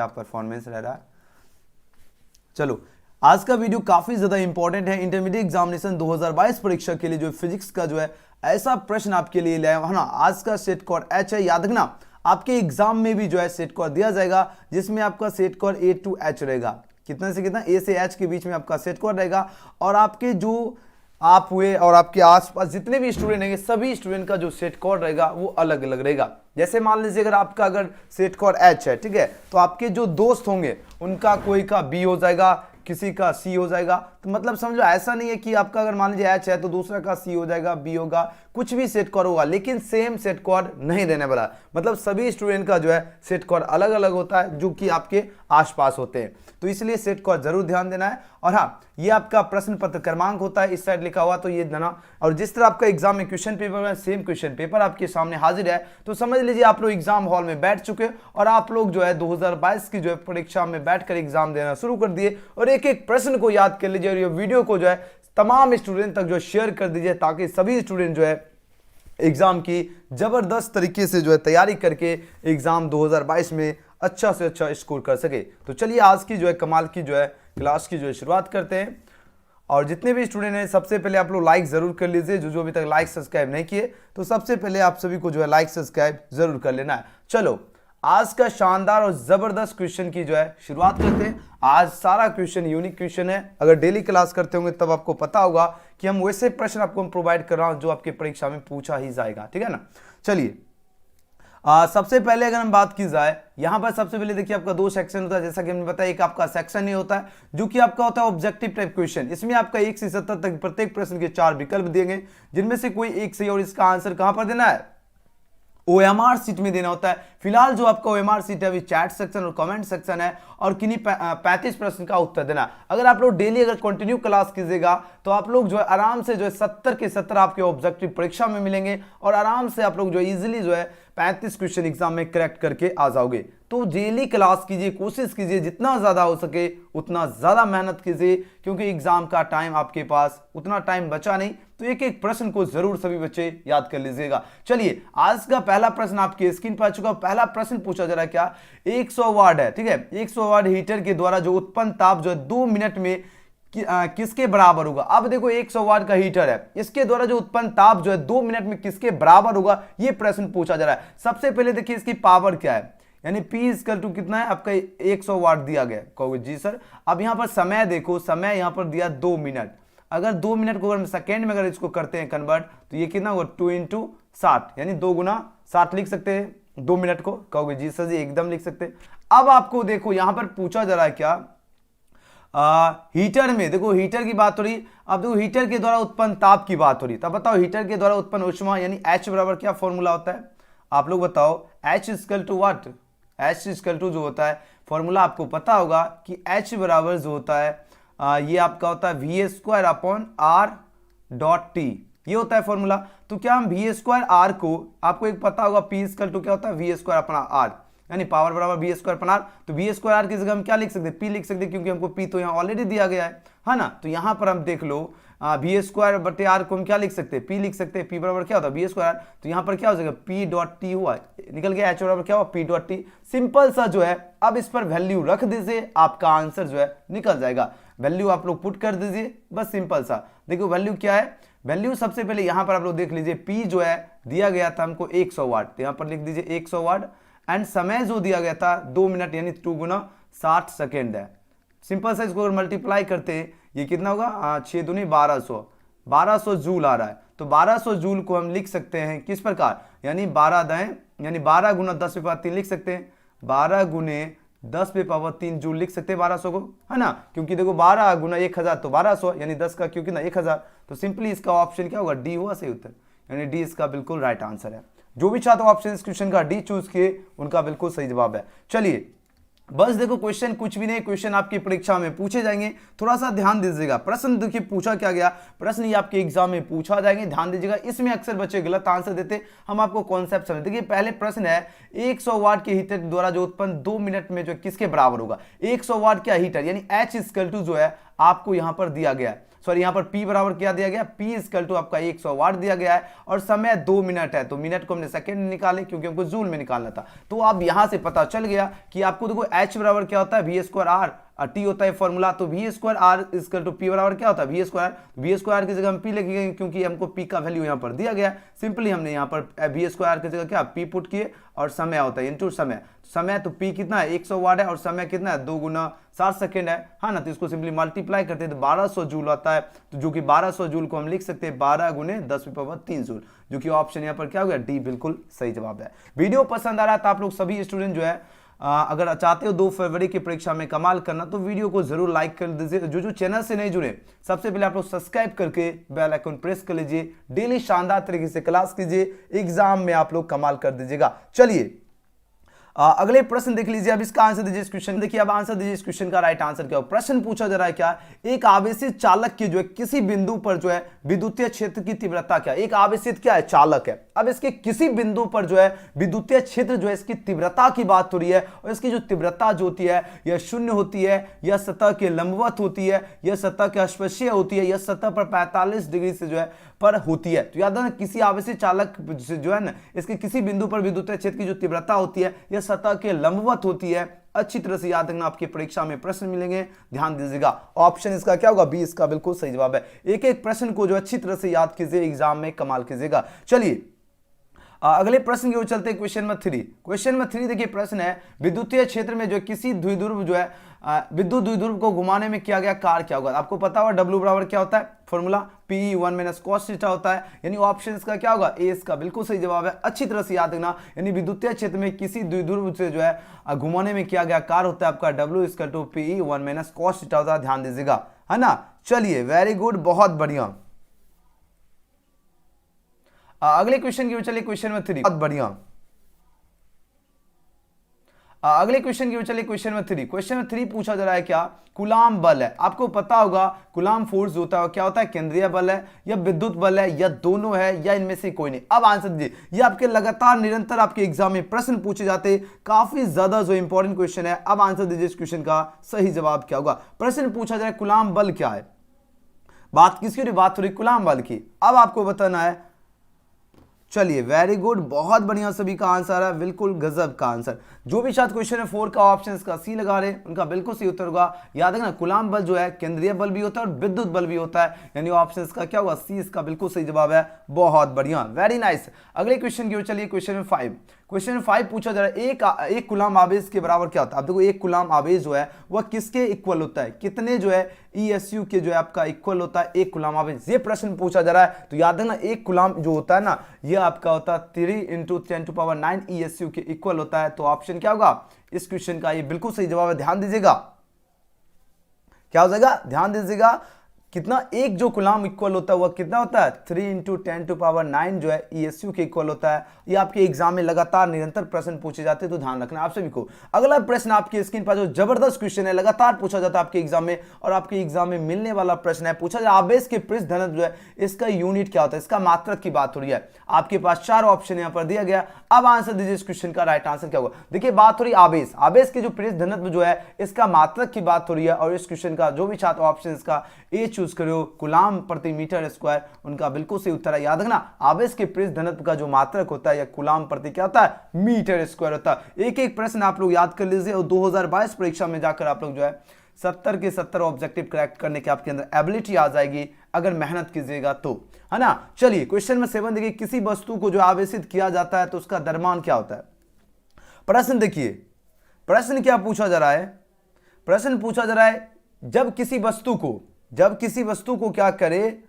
Performance रह रहा है। चलो, आज का वीडियो काफी ज्यादा इंपॉर्टेंट है इंटरमीडिएट एग्जामिनेशन 2022 परीक्षा के लिए। जो फिजिक्स का जो है ऐसा प्रश्न आपके लिए लाया है ना। आज का सेट स्कोर एच है, याद रखना आपके एग्जाम में भी जो है सेट स्कोर दिया जाएगा, जिसमें आपका set score a to h रहेगा। कितना से कितना, ए से एच के बीच में आपका सेट स्कोर रहेगा। और आपके जो आप हुए और आपके आसपास जितने भी स्टूडेंट रहेंगे, सभी स्टूडेंट का जो सेट स्कोर रहेगा वो अलग अलग रहेगा। जैसे मान लीजिए अगर आपका अगर सेट स्कोर एच है, ठीक है, तो आपके जो दोस्त होंगे उनका कोई का बी हो जाएगा, किसी का सी हो जाएगा। तो मतलब समझो ऐसा नहीं है कि आपका अगर मान लीजिए एच है तो दूसरा का सी हो जाएगा, बी होगा, कुछ भी सेट स्कोर होगा, लेकिन सेम सेट स्कोर नहीं देने वाला। मतलब सभी स्टूडेंट का जो है सेट स्कोर अलग अलग होता है, जो कि आपके आसपास होते हैं। तो इसलिए सेट स्कोर जरूर ध्यान देना है। और हाँ, ये आपका प्रश्न पत्र क्रमांक होता है, इस साइड लिखा हुआ, तो ये देना। और जिस तरह आपका एग्जाम में क्वेश्चन पेपर में सेम क्वेश्चन पेपर आपके सामने हाजिर है, तो समझ लीजिए आप लोग एग्जाम हॉल में बैठ चुके और आप लोग जो है 2022 की जो है परीक्षा में बैठकर एग्जाम देना शुरू कर दिए। और एक एक प्रश्न को याद कर लीजिए और ये वीडियो को जो है तमाम स्टूडेंट तक जो शेयर कर दीजिए, ताकि सभी स्टूडेंट जो है एग्जाम की जबरदस्त तरीके से जो है तैयारी करके एग्जाम 2022 में अच्छा से अच्छा स्कोर कर सके। तो चलिए आज की जो है कमाल की जो है क्लास की जो है शुरुआत करते हैं। और जितने भी स्टूडेंट हैं, सबसे पहले आप लोग लाइक जरूर कर लीजिए। जो अभी तक लाइक सब्सक्राइब नहीं किए, तो सबसे पहले आप सभी को जो है लाइक सब्सक्राइब जरूर कर लेना है। चलो, आज का शानदार और जबरदस्त क्वेश्चन की जो है शुरुआत करते हैं। आज सारा क्वेश्चन यूनिक क्वेश्चन है। अगर डेली क्लास करते होंगे तब आपको पता होगा कि हम वैसे प्रश्न आपको प्रोवाइड कर रहा हूं जो आपके परीक्षा में पूछा ही जाएगा, ठीक है ना। चलिए, सबसे पहले अगर हम बात की जाए, यहां पर सबसे पहले देखिए आपका दो सेक्शन होता है, जैसा कि हमने बताया। एक आपका सेक्शन ये होता है जो कि आपका होता है ऑब्जेक्टिव टाइप क्वेश्चन। इसमें आपका 1 से 70 तक प्रत्येक प्रश्न के 4 विकल्प दिए, जिनमें से कोई एक सही और इसका आंसर कहां पर देना है, ओएमआर सीट में देना होता है। फिलहाल जो आपका ओएमआर सीट है अभी चैट सेक्शन और कमेंट सेक्शन है, और किन्हीं 35 प्रश्न का उत्तर देना। अगर आप लोग डेली अगर कंटिन्यू क्लास कीजिएगा तो आप लोग जो है आराम से जो है 70 के 70 आपके ऑब्जेक्टिव परीक्षा में मिलेंगे, और आराम से आप लोग जो इजीली जो है 35 क्वेश्चन एग्जाम में करेक्ट करके आ जाओगे। तो डेली क्लास कीजिए, कोशिश कीजिए जितना ज्यादा हो सके उतना ज्यादा मेहनत कीजिए, क्योंकि एग्जाम का टाइम आपके पास उतना टाइम बचा नहीं। तो एक एक प्रश्न को जरूर सभी बच्चे याद कर लीजिएगा। चलिए, आज का पहला प्रश्न आपकी स्क्रीन पर आ चुका। पहला प्रश्न पूछा जा रहा है क्या, 100 वाट है, ठीक है, 100 वाट हीटर के द्वारा जो उत्पन्न ताप जो है 2 मिनट में किसके बराबर होगा। अब देखो 100 वाट का हीटर है, इसके द्वारा जो उत्पन्न ताप जो है 2 मिनट में किसके बराबर होगा, ये प्रश्न पूछा जा रहा है। सबसे पहले देखिए इसकी पावर क्या है, यानी P इक्वल टू कितना है आपका 100 वाट दिया गया। कहोगे जी सर। अब यहां पर समय देखो, समय यहां पर दिया 2 मिनट। अगर 2 मिनट को अगर सेकेंड में अगर इसको करते हैं कन्वर्ट, तो ये कितना होगा 2 × 60, यानी 2 × 60 लिख सकते हैं 2 मिनट को। कहोगे जी सर जी, एकदम लिख सकते हैं। अब आपको देखो यहां पर पूछा जा रहा है क्या, हीटर में देखो, हीटर की बात हो रही। अब देखो हीटर के द्वारा उत्पन्न ताप की बात हो रही। तब बताओ हीटर के द्वारा उत्पन्न ऊष्मा यानी H बराबर क्या फॉर्मूला होता है, आप लोग बताओ। H equal to what, H equal to जो होता है फॉर्मूला आपको पता होगा कि H बराबर जो होता है ये आपका होता है V²/R.T, ये होता है फॉर्मूला। तो क्या हम V²R को, आपको एक पता होगा P इक्वल टू क्या होता है V²/R, यानी पावर बराबर V²/R। तो V²R की जगह हम क्या लिख सकते हैं, P लिख सकते हैं, क्योंकि हमको P तो यहाँ ऑलरेडी दिया गया है ना। तो यहाँ पर हम देख लो V²/R को हम क्या लिख सकते हैं, P लिख सकते हैं। P बराबर क्या होता है V²। तो यहाँ पर क्या हो जाएगा P.T हुआ, निकल गया। H बराबर क्या हुआ P.T। सिंपल सा जो है, अब इस पर वैल्यू रख दीजिए, आपका आंसर जो है निकल जाएगा। वैल्यू आप लोग पुट कर दीजिए, बस सिंपल सा। देखो वैल्यू क्या है, वैल्यू सबसे पहले यहां पर आप लोग देख लीजिए, P जो है दिया गया था हमको 100 वाट, तो यहां पर लिख दीजिए 100 वाट। एंड समय जो दिया गया था 2 मिनट, यानी 2 × 60 सेकेंड है। सिंपल सा इसको अगर मल्टीप्लाई करते हैं, ये कितना होगा 6 दूनी 1200 जूल आ रहा है। तो 1200 जूल को हम लिख सकते हैं किस प्रकार, यानी 12 दाएं, यानी 12 × 10⁻³ लिख सकते हैं। 12 × 10⁻³ जूल लिख सकते हैं 1200 को, है ना। क्योंकि देखो 12 × 1000 तो 1200, यानी 10 का क्यों कितना 1000। तो सिंपली इसका ऑप्शन क्या होगा, डी हुआ सही उत्तर, यानी डी इसका बिल्कुल राइट आंसर है। जो भी छात्र ऑप्शन इस क्वेश्चन का डी चूज किए उनका बिल्कुल सही जवाब है। चलिए, बस देखो क्वेश्चन कुछ भी नहीं, क्वेश्चन आपकी परीक्षा में पूछे जाएंगे, थोड़ा सा ध्यान दीजिएगा। प्रश्न देखिए पूछा क्या गया, प्रश्न ये आपके एग्जाम में पूछा जाएंगे, ध्यान दीजिएगा। इसमें अक्सर बच्चे गलत आंसर देते, हम आपको कॉन्सेप्ट समझ। देखिए पहले प्रश्न है 100 वाट के हीटर द्वारा जो उत्पन्न 2 मिनट में जो किसके बराबर होगा। 100 वाट क्या हीटर, यानी H इक्वल टू जो है आपको यहां पर दिया गया है। सॉरी यहाँ पर P बराबर क्या दिया गया, P इक्वल टू आपका 100 वाट दिया गया है और समय 2 मिनट है, तो मिनट को हमने सेकंड में निकाले क्योंकि हमको जूल में निकालना था। तो अब यहां से पता चल गया कि आपको देखो H बराबर क्या होता है, वी स्क्वायर आर, टी होता है फॉर्मूला, तो v square r equal to p बराबर क्या होता है, वी स्क्वायर की जगह हम पी लिखेंगे क्योंकि हमको पी का वैल्यू यहाँ पर दिया गया। सिंपली हमने यहाँ पर वी स्क्वायर की जगह क्या पी पुट किए और समय होता है इनटू समय तो पी कितना है 100 वाट है और समय कितना है 2 गुना 60 सेकेंड है, हाँ ना। तो इसको सिंपली मल्टीप्लाई करते हैं तो 1200 जूल आता है, तो जो कि 1200 जूल को हम लिख सकते हैं 12 गुने 10⁻³ जूल, जो कि ऑप्शन यहाँ पर क्या हो गया, डी बिल्कुल सही जवाब है। वीडियो पसंद आ रहा है तो आप लोग सभी स्टूडेंट जो है अगर चाहते हो 2 फरवरी की परीक्षा में कमाल करना तो वीडियो को जरूर लाइक कर दीजिए। जो चैनल से नहीं जुड़े सबसे पहले आप लोग सब्सक्राइब करके बेल आइकन प्रेस कर लीजिए, डेली शानदार तरीके से क्लास कीजिए, एग्जाम में आप लोग कमाल कर दीजिएगा। चलिए अगले प्रश्न देख लीजिए, अब इसका आंसर दीजिए। इस क्वेश्चन देखिए, अब आंसर दीजिए इस क्वेश्चन का राइट आंसर क्या हो। प्रश्न पूछा जा रहा है क्या, एक आवेशित चालक की जो है किसी बिंदु पर जो है विद्युतीय क्षेत्र की तीव्रता क्या है। एक आवेशित क्या है, चालक है। अब इसके किसी बिंदु पर जो है विद्युतीय क्षेत्र जो है इसकी तीव्रता की बात हो रही है और इसकी जो तीव्रता जो होती है यह शून्य होती है, यह सतह के लंबवत होती है, यह सतह के स्पर्शीय होती है, यह सतह पर 45 डिग्री से जो है पर होती है। तो याद रखना किसी आवेशित चालक से जो है ना इसके किसी बिंदु पर विद्युतीय क्षेत्र की जो तीव्रता होती है यह सतह के लंबवत होती है। अच्छी तरह से याद रखना, आपकी परीक्षा में प्रश्न मिलेंगे, ध्यान दीजिएगा। ऑप्शन इसका क्या होगा, बी इसका बिल्कुल सही जवाब है। एक एक प्रश्न को जो अच्छी तरह से याद कीजिए, एग्जाम में कमाल कीजिएगा। चलिए अगले प्रश्न की ओर चलते हैं, क्वेश्चन नंबर 3। क्वेश्चन नंबर 3 देखिए, प्रश्न है विद्युतीय क्षेत्र में जो किसी द्विध्रुव जो है विद्युत द्विध्रुव को घुमाने में किया गया कार्य क्या होगा। आपको पता होगा W बराबर क्या होता है, फॉर्मूला P 1 - cos थीटा होता है, यानी ऑप्शन इसका क्या होगा, ए इसका बिल्कुल सही जवाब है। अच्छी तरह से याद रखना, यानी विद्युतीय क्षेत्र में किसी द्विध्रुव से जो है घुमाने में किया गया कार्य होता है आपका W = P 1 - cos थीटा होता है, ध्यान दीजिएगा, है ना। चलिए वेरी गुड, बहुत बढ़िया। अगले क्वेश्चन की ओर चलिए, क्वेश्चन नंबर 3, बहुत बढ़िया। अगले क्वेश्चन की ओर चलिए, क्वेश्चन नंबर 3। क्वेश्चन नंबर 3 पूछा जा रहा है क्या, कूलाम बल है। आपको पता होगा कूलाम फोर्स होता है क्या होता है, केंद्रीय बल है या विद्युत बल है या दोनों है या इनमें से कोई नहीं। अब आंसर दीजिए, ये आपके लगातार निरंतर आपके एग्जाम में प्रश्न पूछे जाते, काफी ज्यादा जो इंपॉर्टेंट क्वेश्चन है। अब आंसर दीजिए इस क्वेश्चन का सही जवाब क्या होगा। प्रश्न पूछा जा रहा है कूलाम बल क्या है, बात किसकी हो रही, बात हो रही कूलाम बल की। अब आपको बताना है, चलिए वेरी गुड, बहुत बढ़िया, सभी का आंसर है बिल्कुल गजब का आंसर। जो भी शायद क्वेश्चन है 4 का ऑप्शन का सी लगा रहे उनका बिल्कुल सही उत्तर होगा। याद रखना, कूलाम बल जो है केंद्रीय बल भी होता है और विद्युत बल भी होता है, यानी ऑप्शन का क्या होगा, सी इसका बिल्कुल सही जवाब है। बहुत बढ़िया, वेरी नाइस। अगले क्वेश्चन की ओर चलिए, क्वेश्चन नंबर 5। क्वेश्चन नंबर 5 पूछा जा रहा है एक कूलाम आवेश के बराबर क्या होता है। अब देखो, एक कूलाम आवेश जो है वह किसके इक्वल होता है, कितने जो है ESU के जो है आपका इक्वल होता है एक कूलाम आवेश, ये प्रश्न पूछा जा रहा है। तो याद रखना, एक कूलाम जो होता है ना ये आपका होता है 3 × 10⁹ ESU के इक्वल होता है। तो ऑप्शन क्या होगा इस क्वेश्चन का, ये बिल्कुल सही जवाब है। ध्यान दीजिएगा, क्या हो जाएगा, ध्यान दीजिएगा, कितना एक जो कूलाम इक्वल होता है वह कितना होता है 3 × 10⁹ जो है ESU के इक्वल होता है। ये आपके एग्जाम में लगातार निरंतर प्रश्न पूछे जाते हैं, तो ध्यान रखना आप सभी को। अगला प्रश्न आपकी स्क्रीन पर जो जबरदस्त क्वेश्चन है, लगातार पूछा जाता है आपके एग्जाम में और आपके एग्जाम में मिलने वाला प्रश्न है। पूछा जाए आवेश के पृष्ठ घनत्व जो है इसका यूनिट क्या होता है, इसका मात्रक की बात हो रही है। आपके पास 4 ऑप्शन यहाँ पर दिया गया। अब आंसर दीजिए इस क्वेश्चन का राइट आंसर क्या होगा। देखिए बात हो रही आवेश, आवेश के जो पृष्ठ घनत्व जो है इसका मात्रक की बात हो रही है और इस क्वेश्चन का जो भी छात्र ऑप्शन इसका ए चूज करो, कूलाम प्रति मीटर स्क्वायर, उनका बिल्कुल सही उत्तर है। याद रखना, आवेश के पृष्ठ घनत्व का जो मात्रक होता है या कूलाम प्रति क्या होता है, मीटर स्क्वायर होता है। एक एक प्रश्न आप लोग याद कर लीजिए और 2022 परीक्षा में जाकर आप लोग जो है 70 के 70 ऑब्जेक्टिव करेक्ट करने की आपके अंदर एबिलिटी आ जाएगी अगर मेहनत कीजिएगा तो, है ना। चलिए क्वेश्चन में 7 देखिए, किसी वस्तु को जो आवेशित किया जाता है तो उसका द्रव्यमान क्या होता है। प्रश्न देखिए, प्रश्न क्या पूछा जा रहा है, प्रश्न पूछा जा रहा है जब किसी वस्तु को क्या करे,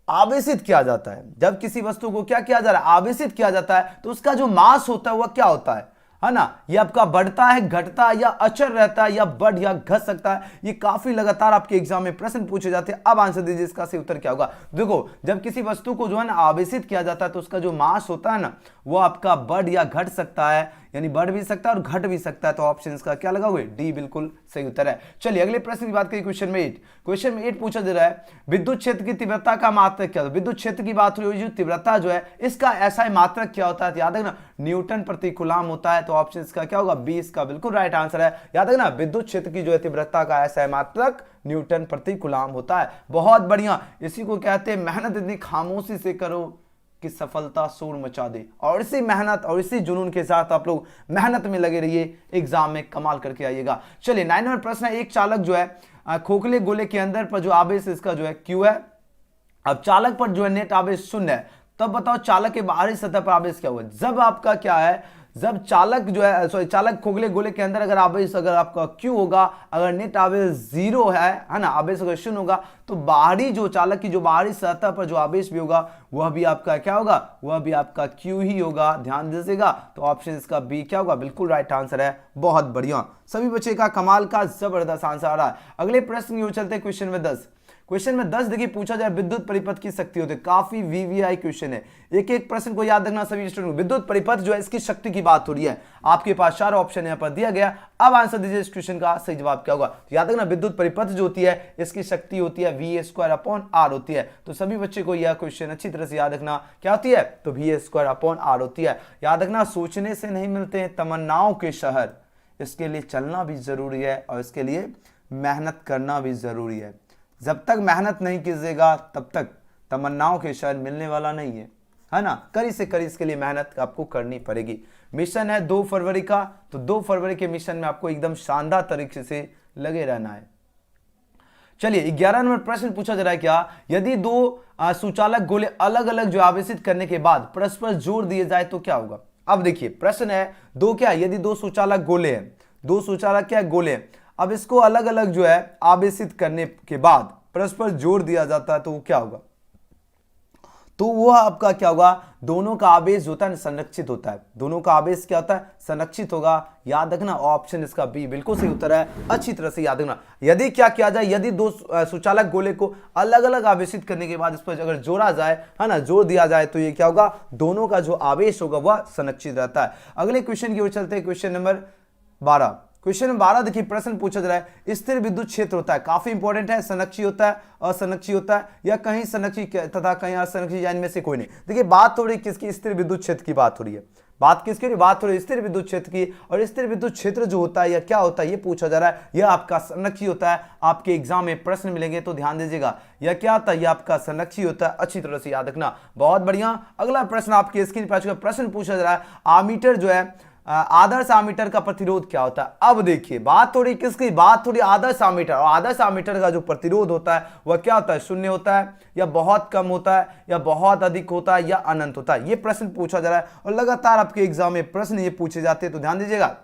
आवेशित किया जाता है। जब किसी वस्तु को क्या किया जा रहा है, आवेशित किया जाता है, तो उसका जो मास होता है वह क्या होता है ना। ये आपका बढ़ता है, घटता है या अचर रहता है या बढ़ या घट सकता है। ये काफी लगातार आपके एग्जाम में प्रश्न पूछे जाते हैं। अब आंसर दीजिए इसका सही उत्तर क्या होगा। देखो, जब किसी वस्तु को जो है ना आवेशित किया जाता है तो उसका जो मास होता है ना वो आपका बढ़ या घट सकता है, यानी बढ़ भी सकता है और घट भी सकता है। तो ऑप्शन का क्या लगाओगे, डी बिल्कुल सही उत्तर है। चलिए अगले प्रश्न की बात करें, क्वेश्चन में 8। क्वेश्चन में 8 पूछा जा रहा है विद्युत क्षेत्र की तीव्रता का मात्रक क्या होता है। विद्युत क्षेत्र की बात हो रही है, तीव्रता जो है इसका ऐसा मात्रक क्या होता है, याद रखना न्यूटन प्रति कूलम होता है। तो ऑप्शन इसका क्या होगा, बी इसका बिल्कुल राइट आंसर है। याद रखना विद्युत क्षेत्र की जो है तीव्रता का ऐसा मात्रक न्यूटन प्रति कूलम होता है। बहुत बढ़िया, इसी को कहते हैं मेहनत इतनी खामोशी से करो कि सफलता शोर मचा दे। और इसी मेहनत और इसी जुनून के साथ आप लोग मेहनत में लगे रहिए, एग्जाम में कमाल करके आइएगा। चलिए 9 नंबर प्रश्न है, एक चालक जो है खोखले गोले के अंदर पर जो आवेश इसका जो है क्यू है। अब चालक पर जो है नेट आवेश 0 है, तब बताओ चालक के बाहरी सतह पर आवेश क्या हुआ। जब आपका क्या है, जब चालक जो है चालक खोखले गोले के अंदर अगर आवेश अगर आपका क्यू होगा, अगर नेट आवेश 0 है ना, आवेश अगर 0 होगा, तो बाहरी जो चालक की जो बाहरी सतह पर जो आवेश भी होगा वह भी आपका क्या होगा, वह भी आपका क्यू ही होगा। ध्यान दीजिएगा। तो ऑप्शन इसका बी क्या होगा, बिल्कुल राइट आंसर है। बहुत बढ़िया, सभी बच्चे का कमाल का जबरदस्त आंसर आ रहा है। अगले प्रश्न की ओर चलते हैं, क्वेश्चन में 10। क्वेश्चन में 10 देखिए पूछा जाए विद्युत परिपथ की शक्ति होती है। काफी वीवीआई क्वेश्चन है, एक एक प्रश्न को याद रखना सभी स्टूडेंट को। विद्युत परिपथ जो है इसकी शक्ति की बात हो रही है। आपके पास 4 ऑप्शन यहां पर दिया गया। अब आंसर दीजिए इस क्वेश्चन का सही जवाब क्या होगा। तो याद रखना विद्युत परिपथ जो होती है इसकी शक्ति होती है V² होती है। तो सभी बच्चे को यह क्वेश्चन अच्छी तरह से याद रखना क्या होती है, तो V² होती है। याद रखना सोचने से नहीं मिलते हैं तमन्नाओं के शहर, इसके लिए चलना भी जरूरी है और इसके लिए मेहनत करना भी जरूरी है। जब तक मेहनत नहीं कीजिएगा तब तक तमन्नाओं के शहर मिलने वाला नहीं है ना। करी से करी इसके लिए मेहनत आपको करनी पड़ेगी। मिशन है 2 फरवरी का, तो 2 फरवरी के मिशन में आपको एकदम शानदार तरीके से लगे रहना है। चलिए 11 नंबर प्रश्न पूछा जा रहा है क्या, यदि 2 सुचालक गोले अलग अलग जो आवेशित करने के बाद परस्पर जोड़ दिए जाए तो क्या होगा। अब देखिए प्रश्न है 2 क्या, यदि 2 सुचालक गोले हैं, 2 सुचालक क्या गोले हैं, अब इसको अलग अलग जो है आवेशित करने के बाद परस्पर जोड़ दिया जाता है तो वो क्या होगा, तो वह आपका क्या होगा, दोनों का आवेश जो होता है संरक्षित होता है। दोनों का आवेश क्या होता है, संरक्षित होगा। याद रखना ऑप्शन इसका बी बिल्कुल सही उत्तर है। अच्छी तरह से याद रखना। यदि क्या किया जाए, यदि 2 सुचालक गोले को अलग अलग आवेशित करने के बाद इस पर अगर जोड़ा जाए, है ना, जोड़ दिया जाए तो ये क्या होगा, दोनों का जो आवेश होगा वह संरक्षित रहता है। अगले क्वेश्चन की ओर चलते हैं, क्वेश्चन नंबर 12। क्वेश्चन नंबर 12 देखिए प्रश्न पूछा जा रहा है स्थिर विद्युत क्षेत्र होता है, काफी इंपॉर्टेंट है, संरक्षित होता है, असंरक्षित होता है या कहीं संरक्षित तथा कहीं असंरक्षित, या इनमें से कोई नहीं। देखिए बात हो रही किसकी, स्थिर विद्युत क्षेत्र की बात हो रही है। बात किसकी हो रही, बात हो रही है स्थिर विद्युत क्षेत्र की। और स्थिर विद्युत क्षेत्र जो होता है या क्या होता है ये पूछा जा रहा है। यह आपका संरक्षित होता है। आपके एग्जाम में प्रश्न मिलेंगे तो ध्यान दीजिएगा। यह क्या होता है, यह आपका संरक्षित होता है। अच्छी तरह से याद रखना। बहुत बढ़िया। अगला प्रश्न आपके स्क्रीन पर प्रश्न पूछा जा रहा है आमीटर जो है आदर्श आमीटर का प्रतिरोध क्या होता है। अब देखिए बात थोड़ी किसकी, बात थोड़ी आदर्श आमीटर। और आदर्श आमीटर का जो प्रतिरोध होता है वह क्या होता है, 0 होता है या बहुत कम होता है या बहुत अधिक होता है या अनंत होता है। ये प्रश्न पूछा जा रहा है और लगातार आपके एग्जाम में प्रश्न ये पूछे जाते हैं तो ध्यान दीजिएगा।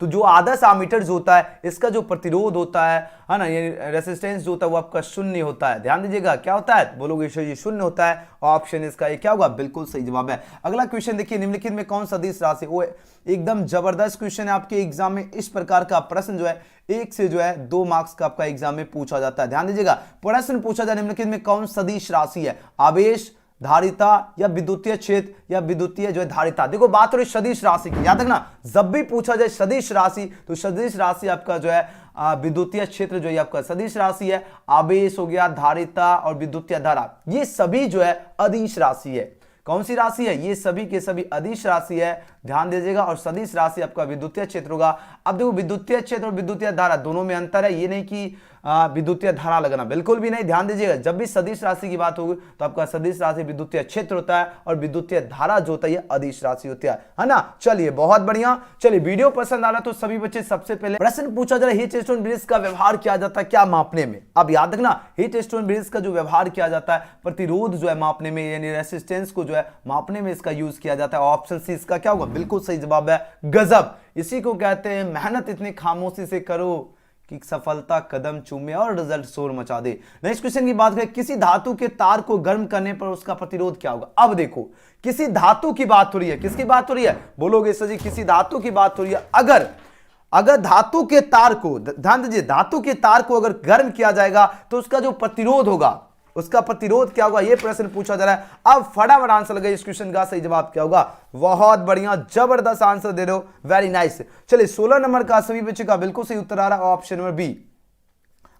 तो जो आदर्श आमीटर जो होता है इसका जो प्रतिरोध होता है ना, ये रेसिस्टेंस जो होता है वो आपका 0 होता है। ध्यान दीजिएगा क्या होता है, बोलोगे सर ये 0 होता है। ऑप्शन इसका ये क्या होगा, बिल्कुल सही जवाब है। अगला क्वेश्चन देखिए निम्नलिखित में कौन सदिश राशि, वो एकदम जबरदस्त क्वेश्चन है आपके एग्जाम में। इस प्रकार का प्रश्न जो है 1 से जो है 2 मार्क्स का आपका एग्जाम में पूछा जाता है। ध्यान दीजिएगा। प्रश्न पूछा जाए निम्नलिखित में कौन सदिश राशि है, आवेश, धारिता या विद्युतीय क्षेत्र या विद्युतीय जो है धारिता। देखो बात हो रही सदिश राशि की। याद रखना जब भी पूछा जाए सदिश राशि तो सदिश राशि आपका जो है विद्युतीय क्षेत्र जो है आपका सदिश राशि है। आवेश हो गया, धारिता और विद्युतीय धारा, ये सभी जो है अदिश राशि है। कौन सी राशि है, ये सभी के सभी अदिश राशि है। ध्यान दीजिएगा। और सदिश राशि आपका विद्युतीय क्षेत्र होगा। अब देखो विद्युतीय क्षेत्र और विद्युतीय धारा दोनों में अंतर है। ये नहीं कि विद्युतीय धारा लगाना, बिल्कुल भी नहीं। ध्यान दीजिएगा जब भी सदिश राशि की बात होगी तो आपका सदिश राशि विद्युतीय क्षेत्र होता है और विद्युतीय धारा जो होता है अदिश राशि होती है ना। चलिए बहुत बढ़िया। चलिए वीडियो पसंद आ रहा तो सभी बच्चे सबसे पहले प्रश्न पूछा जा रहा है हीट स्टोन ब्रिज का व्यवहार किया जाता है क्या मापने में। अब याद रखना हीट स्टोन ब्रिज का जो व्यवहार किया जाता है प्रतिरोध जो है मापने में, यानी रेसिस्टेंस को जो है मापने में इसका यूज किया जाता है। ऑप्शन सी इसका क्या होगा, बिल्कुल सही जवाब है गजब। इसी को कहते हैं मेहनत इतनी खामोशी से करो कि सफलता कदम चूमे और रिजल्ट शोर मचा दे। नेक्स्ट क्वेश्चन की बात करें किसी धातु के तार को गर्म करने पर उसका प्रतिरोध क्या होगा। अब देखो किसी धातु की बात हो रही है, किसकी बात हो रही है, बोलोगे सर जी किसी धातु की बात हो रही है। अगर धातु के तार को, ध्यान दीजिए, धातु के तार को अगर गर्म किया जाएगा तो उसका जो प्रतिरोध होगा उसका प्रतिरोध क्या होगा, ये प्रश्न पूछा जा रहा है। अब फटाफट आंसर लगाइए इस क्वेश्चन का, सही जवाब क्या होगा। बहुत बढ़िया, जबरदस्त आंसर दे रहे हो, वेरी नाइस। चलिए 16 नंबर का सभी बच्चे का बिल्कुल सही उत्तर आ रहा है ऑप्शन नंबर बी,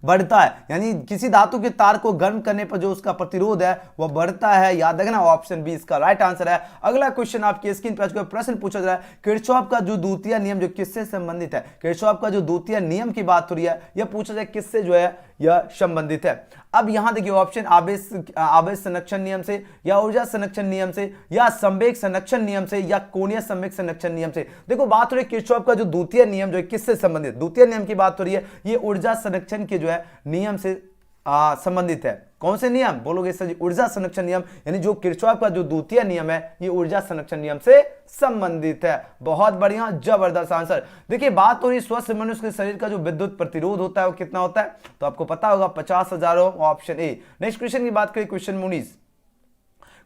बढ़ता है। यानी किसी धातु के तार को गर्म करने पर जो उसका प्रतिरोध है वह बढ़ता है, याद रखना ऑप्शन बी इसका राइट आंसर है। अगला क्वेश्चन आपकी स्क्रीन पर प्रश्न पूछा जा रहा है, किरचॉफ का जो द्वितीय नियम जो किससे संबंधित है। किरचॉफ का जो द्वितीय नियम की बात हो रही है, यह पूछा जाए किससे जो है यह संबंधित है। अब यहां देखिए ऑप्शन आवेश संरक्षण नियम से, या ऊर्जा संरक्षण नियम से, या संवेग संरक्षण नियम से, या कोणीय संवेग संरक्षण नियम से। देखो बात हो रही है किरचॉफ का जो द्वितीय नियम जो है किससे संबंधित, द्वितीय नियम की बात हो रही है, ये ऊर्जा संरक्षण के जो है नियम से संबंधित है। कौन से नियम बोलोगे सर जी, ऊर्जा संरक्षण नियम, यानी जो किरचॉफ का जो द्वितीय नियम है ये ऊर्जा संरक्षण नियम से संबंधित है। बहुत बढ़िया, जबरदस्त आंसर। देखिए बात हो रही स्वस्थ मनुष्य के शरीर का जो विद्युत प्रतिरोध होता है वो कितना होता है, तो आपको पता होगा 50,000 ओम, ऑप्शन ए। नेक्स्ट क्वेश्चन की बात करें, क्वेश्चन में 19,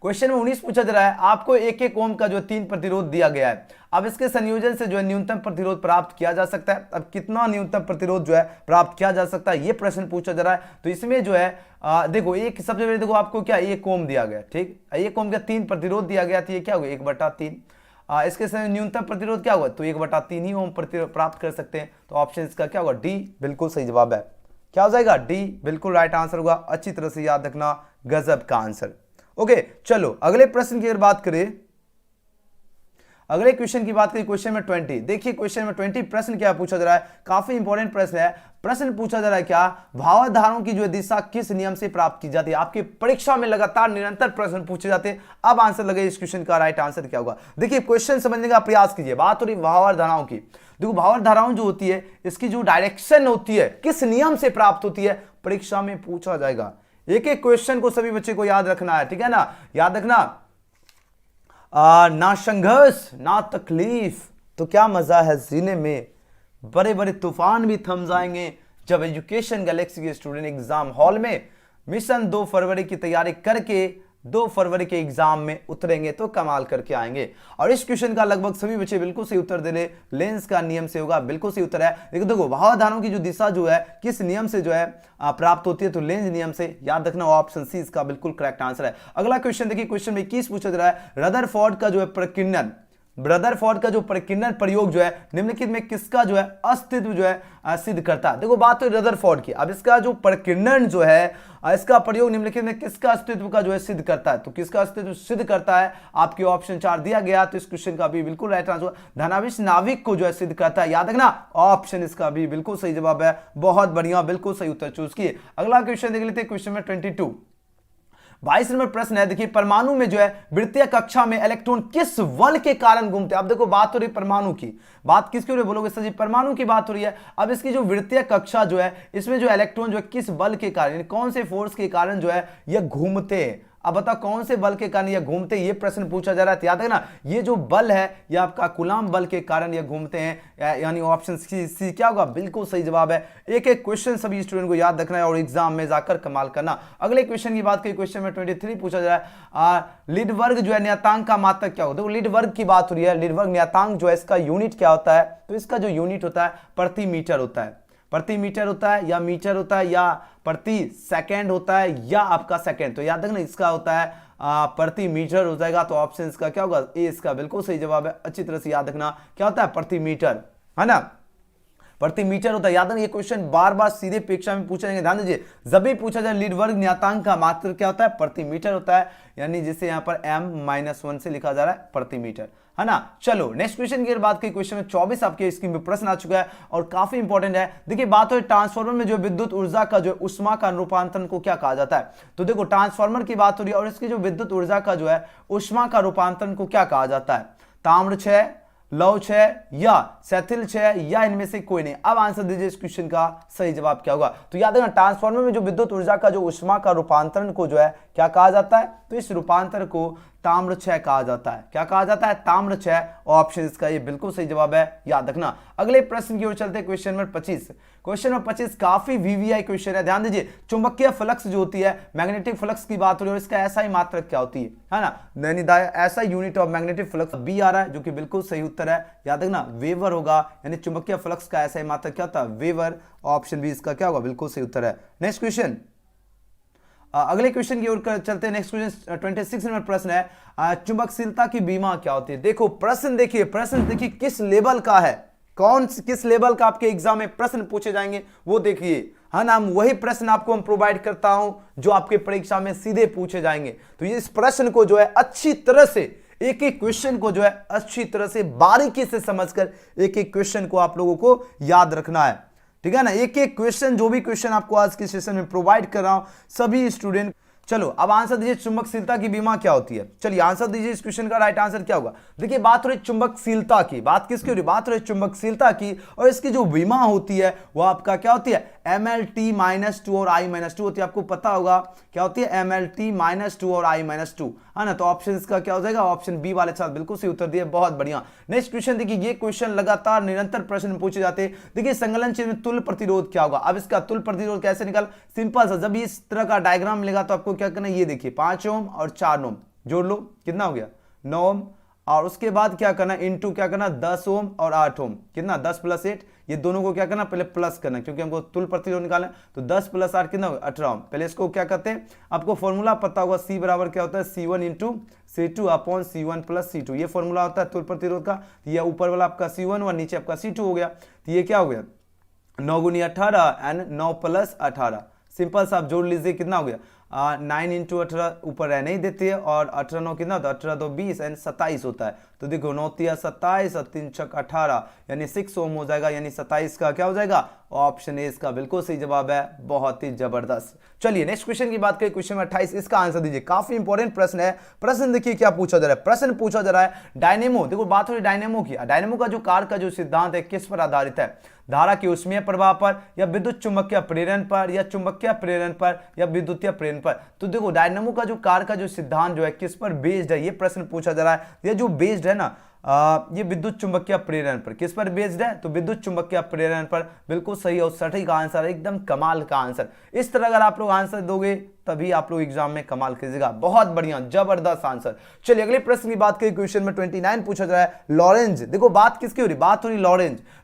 क्वेश्चन में 19 पूछा जा रहा है, आपको 1-1 ओम का जो 3 प्रतिरोध दिया गया है। अब इसके संयोजन से जो है न्यूनतम प्रतिरोध प्राप्त किया जा सकता है। अब कितना न्यूनतम प्रतिरोध जो है प्राप्त किया जा सकता है, ये प्रश्न पूछा जा रहा है। तो इसमें जो है देखो एक सबसे पहले देखो आपको क्या 1 ओम दिया गया, ठीक, 1 ओम का 3 प्रतिरोध दिया गया, तो ये क्या होगा 1/3। इसके समय न्यूनतम प्रतिरोध क्या होगा, तो 1/3 ही ओम प्रतिरोध प्राप्त कर सकते हैं। तो ऑप्शन इसका क्या होगा, डी बिल्कुल सही जवाब है। क्या हो जाएगा, डी बिल्कुल राइट आंसर होगा। अच्छी तरह से याद रखना, गजब का आंसर। ओके चलो अगले प्रश्न की अगर बात करें, अगले क्वेश्चन की बात करें, क्वेश्चन में 20। देखिए क्वेश्चन में 20 प्रश्न क्या पूछा जा रहा है, काफी इंपॉर्टेंट प्रश्न है। प्रश्न पूछा जा रहा है क्या, भावाधारों की जो दिशा किस नियम से प्राप्त की जाती है। आपकी परीक्षा में लगातार निरंतर प्रश्न पूछे जाते हैं। अब आंसर लगे इस क्वेश्चन का राइट आंसर क्या होगा। देखिए क्वेश्चन समझने का प्रयास कीजिए। बात हो रही भावाधाराओं की। देखो भावाधाराओं जो होती है इसकी जो डायरेक्शन होती है किस नियम से प्राप्त होती है, परीक्षा में पूछा जाएगा। एक एक क्वेश्चन को सभी बच्चे को याद रखना है, ठीक है ना, याद रखना। ना संघर्ष ना तकलीफ तो क्या मजा है जीने में, बड़े बड़े तूफान भी थम जाएंगे जब एजुकेशन गैलेक्सी के स्टूडेंट एग्जाम हॉल में मिशन 2 फरवरी की तैयारी करके 2 फरवरी के एग्जाम में उतरेंगे तो कमाल करके आएंगे। और इस क्वेश्चन का लगभग सभी बच्चे बिल्कुल सही उत्तर दे ले, लेंस का नियम से होगा, बिल्कुल सही उत्तर है। लेकिन देखो भावाधारों की जो दिशा जो है किस नियम से जो है प्राप्त होती है, तो लेंस नियम से। याद रखना ऑप्शन सी इसका बिल्कुल करेक्ट आंसर है। अगला क्वेश्चन देखिए, क्वेश्चन में 21 पूछा जा रहा है, रदरफोर्ड का जो है प्रकीर्णन, रदरफोर्ड का जो प्रकीर्णन प्रयोग जो है निम्नलिखित में किसका जो है अस्तित्व जो है सिद्ध करता है। देखो बात तो रदरफोर्ड की। अब इसका जो प्रकीर्णन जो है इसका प्रयोग निम्नलिखित में किसका अस्तित्व का जो है सिद्ध करता है, तो किसका अस्तित्व सिद्ध करता है, आपके ऑप्शन 4 दिया गया। तो इस क्वेश्चन का भी बिल्कुल राइट आंसर, धनावेश नाविक को जो है सिद्ध करता है। याद रखना ऑप्शन इसका भी बिल्कुल सही जवाब है। बहुत बढ़िया, बिल्कुल सही उत्तर चूज किए। अगला क्वेश्चन देख लेते हैं, क्वेश्चन में 22 22 नंबर प्रश्न है। देखिए परमाणु में जो है वृत्तीय कक्षा में इलेक्ट्रॉन किस बल के कारण घूमते हैं। अब देखो बात हो रही है परमाणु की, बात किसके लिए बोलोगे सर जी, परमाणु की बात हो रही है। अब इसकी जो वृत्तीय कक्षा जो है इसमें जो इलेक्ट्रॉन जो है किस बल के कारण, कौन से फोर्स के कारण जो है ये घूमते हैं। अब बताओ कौन से बल के कारण ये घूमते हैं, ये प्रश्न पूछा जा रहा है। याद है ना, ये जो बल है ये आपका कूलाम बल के कारण ये घूमते हैं, यानी ऑप्शन सी क्या होगा, बिल्कुल सही जवाब है। एक एक क्वेश्चन सभी स्टूडेंट को याद रखना है और एग्जाम में जाकर कमाल करना। अगले क्वेश्चन की बात करें, क्वेश्चन में 23 पूछा जा रहा है, लीड वर्ग जो है नियतांक का मात्रक क्या होता है। लीड वर्ग की बात हो रही है, लीड वर्ग नियतांक जो है इसका यूनिट क्या होता है, तो इसका जो यूनिट होता है प्रति मीटर होता है। प्रति मीटर होता है या मीटर होता है या प्रति सेकंड होता है या आपका सेकंड, तो याद रखना इसका होता है प्रति मीटर हो जाएगा। तो ऑप्शन इसका क्या होगा, ए इसका बिल्कुल सही जवाब है। अच्छी तरह से याद रखना क्या होता है, प्रति मीटर, है ना, प्रति मीटर होता है। याद रखना ये क्वेश्चन बार बार सीधे परीक्षा में पूछे जाएंगे, ध्यान दीजिए। जब भी पूछा जाए लीड वर्ग नियतांक का मात्रक क्या होता है, प्रति मीटर होता है, यानी जिसे यहाँ पर m-1 से लिखा जा रहा है प्रति मीटर, है ना। चलो नेक्स्ट क्वेश्चन की बात करें, क्वेश्चन में 24 आपके स्क्रीन में प्रश्न आ चुका है और काफी इंपॉर्टेंट है। देखिए बात हो ट्रांसफार्मर में जो विद्युत ऊर्जा का जो उष्मा का रूपांतरण को क्या कहा जाता है। तो देखो ट्रांसफार्मर की बात हो रही है और इसकी जो विद्युत ऊर्जा का जो है उष्मा का रूपांतरण को क्या कहा जाता है, ताम्र क्षय, लौह क्षय या सेथिल क्षय या इनमें से कोई नहीं। अब आंसर दीजिए इस क्वेश्चन का सही जवाब क्या होगा। तो याद रखना ट्रांसफार्मर में जो विद्युत ऊर्जा का जो उष्मा का रूपांतरण को जो है क्या कहा जाता है, तो इस रूपांतर को ताम्र क्षय कहा जाता है। क्या कहा जाता है, ताम्र क्षय। ऑप्शन इसका ये बिल्कुल सही जवाब है, याद रखना। अगले प्रश्न की ओर चलते हैं, क्वेश्चन नंबर 25। क्वेश्चन नंबर 25 काफी वीवीआई क्वेश्चन है, ध्यान दीजिए। चुंबकीय फ्लक्स जो होती है, मैग्नेटिक फ्लक्स की बात हो रही है और इसका ऐसा ही मात्रक क्या होती है ना, ऐसा unit of magnetic flux B आ रहा है, जो कि बिल्कुल सही उत्तर है। याद रखना वेबर होगा, यानी चुंबकीय फ्लक्स का ऐसा ही मात्रक क्या होता है, वेबर। ऑप्शन बी इसका क्या होगा, बिल्कुल सही उत्तर है। नेक्स्ट क्वेश्चन, अगले क्वेश्चन की ओर चलते हैं। नेक्स्ट क्वेश्चन 26 नंबर प्रश्न है चुंबकशीलता की बीमा क्या होती है। देखो प्रश्न देखिए किस लेवल का है, किस लेवल का आपके एग्जाम में प्रश्न पूछे जाएंगे वो देखिए, है ना। वही प्रश्न आपको हम प्रोवाइड करता हूं जो आपके परीक्षा में सीधे पूछे जाएंगे। तो ये इस प्रश्न को जो है अच्छी तरह से, एक एक क्वेश्चन को जो है अच्छी तरह से बारीकी से समझकर एक एक क्वेश्चन को आप लोगों को याद रखना है, ठीक है ना। एक एक क्वेश्चन, जो भी क्वेश्चन आपको आज के सेशन में प्रोवाइड कर रहा हूं, सभी स्टूडेंट चलो अब आंसर दीजिए चुंबकशीलता की बीमा क्या होती है। चलिए आंसर दीजिए, इस क्वेश्चन का राइट आंसर क्या होगा। देखिए बात हो रही चुंबकशीलता की, बात किसकी हो रही, बात हो रही चुंबकशीलता की, और इसकी जो बीमा होती है वो आपका क्या होती है, MLT-2 और I-2 होती है। आपको पता होगा क्या होती है, MLT-2 और I-2, है ना। तो ऑप्शन इसका क्या हो जाएगा, ऑप्शन बी वाले साथ बिल्कुल सही उत्तर दिए, बहुत बढ़िया। नेक्स्ट क्वेश्चन देखिए, ये क्वेश्चन लगातार निरंतर प्रश्न पूछे जाते हैं। देखिए संगलन चिन्ह में तुल्य प्रतिरोध क्या होगा। अब इसका तुल्य प्रतिरोध कैसे निकाल, सिंपल सा, जब इस तरह का डायग्राम मिलेगा तो आपको क्या करना है, ये देखिए 5 ओम और 4 ओम जोड़ लो, कितना हो गया 9 ओम, और उसके बाद क्या करना, इनटू क्या करना 10 ओम और 8 ओम, कितना 10 + 8, ये दोनों को क्या करना पहले प्लस करना, क्योंकि हमको तुल्य प्रतिरोध निकालना है। तो 10 + 8 कितना होगा 18 ओम। पहले इसको क्या करते हैं, आपको फॉर्मूला पता होगा, C बराबर क्या होता है, C1 × C2 upon C1 + C2, ये फॉर्मूला होता है तुल्य प्रतिरोध का। ये ऊपर वाला आपका C1 और नीचे आपका C2 हो गया। तो ये क्या हो गया 9 × 18 एंड 9 + 18, सिंपल सा आप जोड़ लीजिए, कितना हो गया 9 × 18, ऊपर रह नहीं देती है, और 18 9 कितना होता है, 18 2 20 एंड 27 होता है। तो देखो 9 × 27 और 3 × 6 18, यानी 6 ओम हो जाएगा, यानी 27 का क्या हो जाएगा, ऑप्शन ए इसका बिल्कुल सही जवाब है। बहुत ही जबरदस्त। चलिए नेक्स्ट क्वेश्चन की बात करें, क्वेश्चन 28, इसका आंसर दीजिए। काफी इंपॉर्टेंट प्रश्न है। प्रश्न देखिए क्या पूछा जा रहा है, प्रश्न पूछा जा रहा है डायनेमो, देखो बात हो रही डायनेमो की, डायनेमो का जो कार्य का जो सिद्धांत है किस पर आधारित है, धारा के ऊष्मीय प्रभाव पर, या विद्युत चुंबकीय प्रेरण पर, या चुंबकीय प्रेरण पर, या विद्युतीय प्रेरण पर। तो देखो डायनेमो का जो कार्य का जो सिद्धांत जो है किस पर बेस्ड है, ये प्रश्न पूछा जा रहा है। ये जो बेस्ड है ना, ये विद्युत चुंबकीय प्रेरण पर, किस पर बेस्ड है, तो विद्युत चुंबकीय प्रेरण पर, बिल्कुल सही और सटीक आंसर, एकदम कमाल का आंसर। इस तरह अगर आप लोग आंसर दोगे तभी आप लोग एग्जाम में कमाल कीजिएगा, बहुत बढ़िया जबरदस्त आंसर। चलिए अगले प्रश्न की बात करें, क्वेश्चन में 29 पूछा जा रहा है लॉरेंज। देखो बात किसकी हो रही, बात हो रही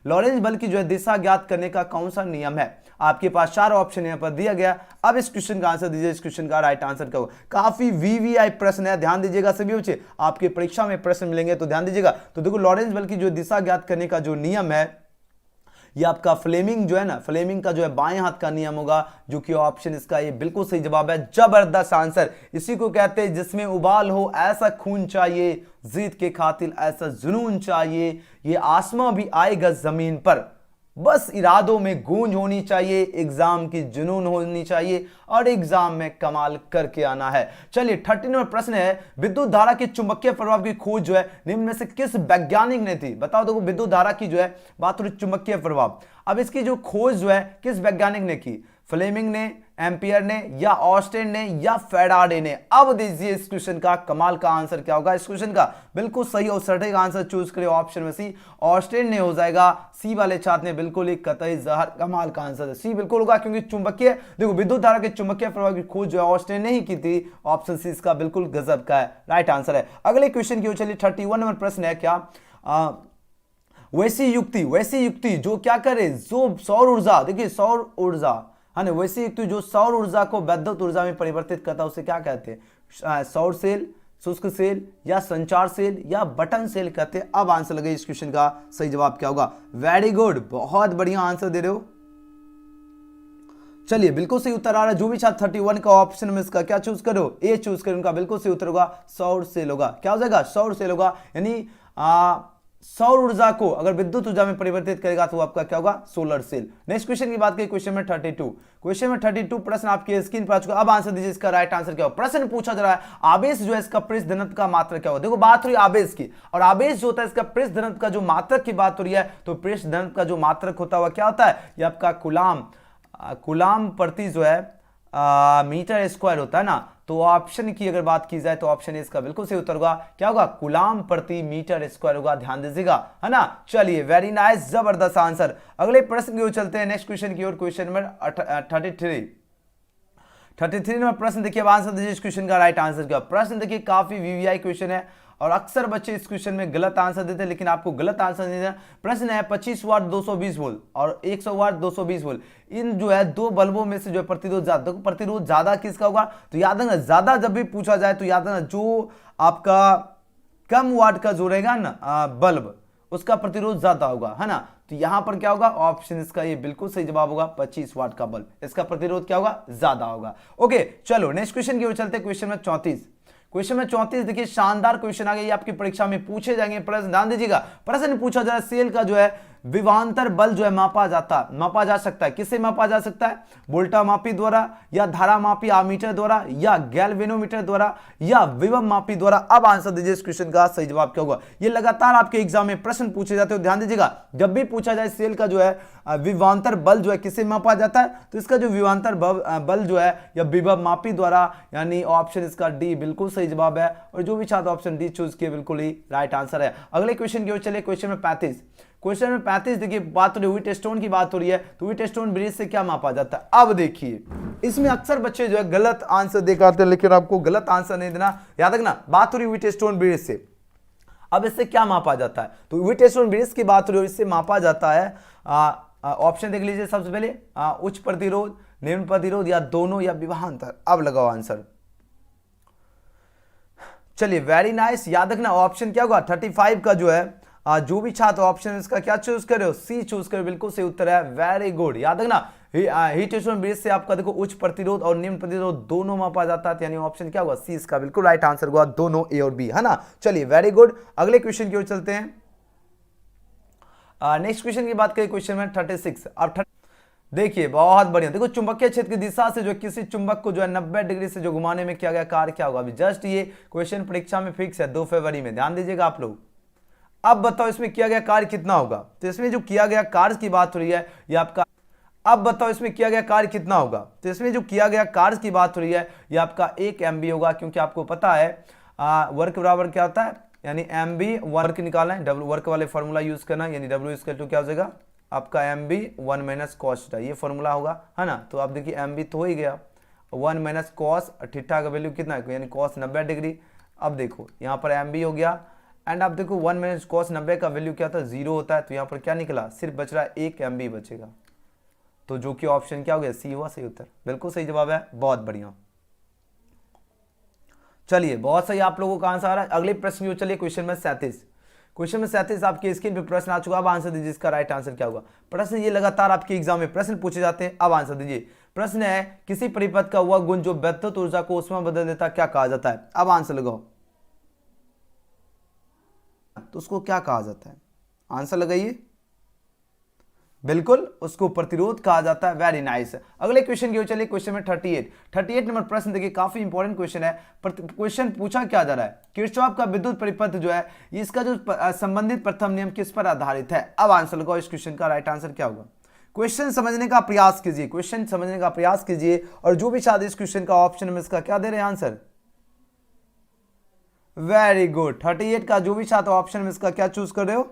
लॉरेंज बल की जो है दिशा ज्ञात करने का कौन सा नियम है। आपके पास 4 ऑप्शन यहाँ पर दिया गया। अब इस क्वेश्चन का आंसर दीजिए, इस क्वेश्चन का राइट आंसर क्या होगा। काफी वीवीआई प्रश्न है, ध्यान दीजिएगा सभी बच्चे, आपके परीक्षा में प्रश्न मिलेंगे तो ध्यान दीजिएगा। तो देखो लॉरेंज बल की जो दिशा ज्ञात करने का जो नियम है, ये आपका फ्लेमिंग जो है ना, फ्लेमिंग का जो है बाएं हाथ का नियम होगा, जो कि ऑप्शन इसका ये बिल्कुल सही जवाब है। जबरदस्त आंसर। इसी को कहते हैं जिसमें उबाल हो ऐसा खून चाहिए, जीत के खातिर ऐसा जुनून चाहिए, ये आसमां भी आएगा जमीन पर, बस इरादों में गूंज होनी चाहिए, एग्जाम की जुनून होनी चाहिए, और एग्जाम में कमाल करके आना है। चलिए 30 नंबर प्रश्न है, विद्युत धारा के चुंबकीय प्रभाव की खोज जो है निम्न में से किस वैज्ञानिक ने थी। बताओ देखो विद्युत धारा की जो है बात हो रही चुंबकीय प्रभाव, अब इसकी जो खोज जो है किस वैज्ञानिक ने की, फ्लेमिंग ने, एम्पियर ने, या ऑस्टेन ने, या फेराडे ने। अब दीजिए इस क्वेश्चन का कमाल का आंसर क्या होगा। इस क्वेश्चन का बिल्कुल सही और सटीक आंसर चूज करें, ऑप्शन में सी ऑस्टेन ने हो जाएगा। सी वाले छात्र ने बिल्कुल एक कतई जहर कमाल का आंसर है, सी बिल्कुल होगा, क्योंकि चुंबकीय देखो विद्युत धारा के चुंबकीय प्रभाव की खोज जो है ऑस्टेन ने ही की थी। ऑप्शन सी इसका बिल्कुल गजब का है, राइट आंसर है। अगले क्वेश्चन की ओर चलिए, 31 नंबर प्रश्न है क्या, वैसी युक्ति जो क्या करे, जो सौर ऊर्जा, देखिए सौर ऊर्जा है ना, वैसी युक्ति जो सौर ऊर्जा को विद्युत ऊर्जा में परिवर्तित करता है उसे क्या कहते हैं, सौर सेल, शुष्क सेल, या संचार सेल, या बटन सेल कहते हैं। अब आंसर लगे इस क्वेश्चन का सही जवाब क्या होगा। वेरी गुड, बहुत बढ़िया आंसर दे रहे हो। चलिए बिल्कुल सही उत्तर आ रहा है। जो भी छात्र 31 का ऑप्शन में इसका क्या चूज करो, ए चूज करो, उनका बिल्कुल सही उत्तर होगा सौर सेल होगा। क्या हो जाएगा, सौर सेल होगा, यानी सौर ऊर्जा को अगर विद्युत ऊर्जा में परिवर्तित करेगा तो आपका क्या होगा, सोलर सेल। नेक्स्ट क्वेश्चन की बात करें, क्वेश्चन में 32 प्रश्न आपके स्क्रीन पर आ चुका। अब आंसर दीजिए, इसका राइट आंसर क्या होगा। प्रश्न पूछा जा रहा है आवेश जो है इसका पृष्ठ घनत्व का मात्रक क्या होगा। देखो बात हो रही है आवेश की, और आवेश जो होता है इसका पृष्ठ घनत्व का जो मात्रक की बात हो रही है, तो पृष्ठ घनत्व का जो मात्रक होता हुआ क्या होता है, ये आपका कूलाम प्रति जो है मीटर स्क्वायर होता है ना। तो ऑप्शन की अगर बात की जाए तो ऑप्शन इसका बिल्कुल सही उत्तर होगा, क्या होगा, कूलाम प्रति मीटर स्क्वायर होगा, ध्यान दीजिएगा, है ना। चलिए वेरी नाइस, जबरदस्त आंसर। अगले प्रश्न की ओर चलते हैं, नेक्स्ट क्वेश्चन की ओर, क्वेश्चन नंबर 33 नंबर प्रश्न देखिए। अब आंसर दीजिए इस क्वेश्चन का राइट आंसर क्या। प्रश्न देखिए काफी वीवीआई क्वेश्चन है, और अक्सर बच्चे इस क्वेश्चन में गलत आंसर देते हैं, लेकिन आपको गलत आंसर नहीं देना। प्रश्न है 25 वाट 220 वोल्ट और 100 वाट 220 वोल्ट, इन जो है दो बल्बों में से जो है प्रतिरोध ज्यादा, तो प्रतिरोध ज्यादा किसका होगा? तो याद रखना, ज्यादा जब भी पूछा जाए तो याद रखना जो आपका कम वाट का जो रहेगा ना बल्ब, उसका प्रतिरोध ज्यादा होगा, है ना। तो यहां पर क्या होगा? ऑप्शन इसका ये बिल्कुल सही जवाब होगा, 25 वाट का बल्ब, इसका प्रतिरोध क्या होगा? ज्यादा होगा। ओके चलो नेक्स्ट क्वेश्चन की ओर चलते हैं। क्वेश्चन में 34, क्वेश्चन में 34 देखिए शानदार क्वेश्चन आ गया, ये आपकी परीक्षा में पूछे जाएंगे। प्रश्न ध्यान दीजिएगा, प्रश्न पूछा जा रहा है सेल का जो है विभवांतर बल जो है मापा जा सकता है। किससे मापा जा सकता है? वोल्टा मापी द्वारा, या धारा मापी आमीटर द्वारा, या गैल्वेनोमीटर द्वारा, या विभव मापी द्वारा। अब आंसर दीजिए इस क्वेश्चन का सही जवाब क्या होगा। ये लगातार आपके एग्जाम में प्रश्न पूछे जाते हो, ध्यान दीजिएगा। जब भी पूछा जाए सेल का जो है विभवांतर बल जो है किससे मापा जाता है, तो इसका जो विभवांतर बल जो है या विभव मापी द्वारा, यानी ऑप्शन इसका डी बिल्कुल सही जवाब है। और जो भी छात्र ऑप्शन डी चूज किए बिल्कुल ही राइट आंसर है। अगले क्वेश्चन की ओर चलिए। क्वेश्चन में 35, क्वेश्चन में 35 देखिए बात हो रही है व्हीटस्टोन की बात हो रही है, तो व्हीटस्टोन ब्रिज से क्या मापा जाता है? अब देखिए इसमें अक्सर बच्चे जो है गलत आंसर दिखाते हैं, लेकिन आपको गलत आंसर नहीं देना, याद रखना। बात हो रही है व्हीटस्टोन ब्रिज से, अब इससे क्या मापा जाता है? तो व्हीटस्टोन ब्रिज की बात हो रही है, इससे मापा जाता है ऑप्शन देख लीजिए सबसे पहले, उच्च प्रतिरोध, निम्न प्रतिरोध, या दोनों, या विभवांतर। अब लगाओ आंसर। चलिए वेरी नाइस, याद रखना ऑप्शन क्या होगा? 35 का जो है जो भी छात्र ऑप्शन इसका क्या चूज कर रहे हो? सी चूज कर, बिल्कुल सही उत्तर है, वेरी गुड। याद रखना व्हीटस्टोन ब्रिज से आपका देखो उच्च प्रतिरोध और निम्न प्रतिरोध दोनों मापा जाता है, यानी ऑप्शन क्या होगा? सी इसका बिल्कुल राइट आंसर होगा, दोनों ए और बी, है ना। चलिए वेरी गुड, अगले क्वेश्चन की ओर चलते हैं। नेक्स्ट क्वेश्चन की बात करें, क्वेश्चन में 36। अब देखिए बहुत बढ़िया, देखो चुंबकीय क्षेत्र की दिशा से जो किसी चुंबक को जो है 90 डिग्री से जो घुमाने में किया गया कार्य क्या होगा? अभी जस्ट ये क्वेश्चन परीक्षा में फिक्स है 2 फरवरी में, ध्यान दीजिएगा आप लोग। अब बताओ इसमें किया गया कार्य कितना होगा? तो इसमें जो किया गया कार्य की बात हो रही है ये आपका, अब बताओ इसमें किया गया कार्य कितना होगा? तो इसमें जो किया गया कार्य की बात हो रही है ये आपका 1 MB होगा, क्योंकि आपको पता है वर्क बराबर क्या होता है, यानी MB वर्क निकालना है, डब्ल्यू वर्क वाले फॉर्मूला यूज करना, यानी W इक्वल टू क्या हो जाएगा आपका MB 1 माइनस कॉस थीटा, ये फॉर्मूला होगा, है ना। तो आप देखिए MB तो हो ही गया, 1 माइनस कॉस थीटा का वैल्यू कितना है, यानी कॉस 90 डिग्री। अब देखो यहाँ पर MB हो गया, एंड आप देखो 1 माइनस कॉस 90 का वैल्यू क्या था? 0 होता है, तो यहाँ पर क्या निकला? सिर्फ बच रहा है 1 MB बचेगा, तो जो कि ऑप्शन क्या हो गया? सी हुआ सही उत्तर, बिल्कुल सही जवाब है, बहुत बढ़िया। चलिए बहुत सही आप लोगों का आंसर आ रहा है। अगले प्रश्न की ओर चलिए। क्वेश्चन में 37, क्वेश्चन में 37 आपकी स्क्रीन पे प्रश्न आ चुका। अब आंसर दीजिए इसका राइट आंसर क्या होगा। प्रश्न ये लगातार आपके एग्जाम में प्रश्न पूछे जाते हैं, अब आंसर दीजिए। प्रश्न है किसी परिपथ का वह गुण जो विद्युत ऊर्जा को ऊष्मा बदल देता क्या कहा जाता है? अब आंसर लगाओ, तो उसको क्या कहा जाता है? आंसर लगाइए, बिल्कुल उसको प्रतिरोध कहा जाता है, वेरी नाइस। अगले क्वेश्चन की ओर चलिए। क्वेश्चन में 38 नंबर प्रश्न देखिए, काफी इंपॉर्टेंट क्वेश्चन है। क्वेश्चन पूछा क्या जा रहा है? किरचॉफ का विद्युत परिपथ जो है इसका जो संबंधित प्रथम नियम किस पर आधारित है? अब आंसर लगाओ, इस क्वेश्चन का राइट आंसर क्या होगा? क्वेश्चन समझने का प्रयास कीजिए, क्वेश्चन समझने का प्रयास कीजिए, और जो भी छात्र इस क्वेश्चन का ऑप्शन में इसका क्या दे रहे हैं आंसर? वेरी गुड, 38 का जो भी छात्र ऑप्शन में इसका क्या चूज कर रहे हो?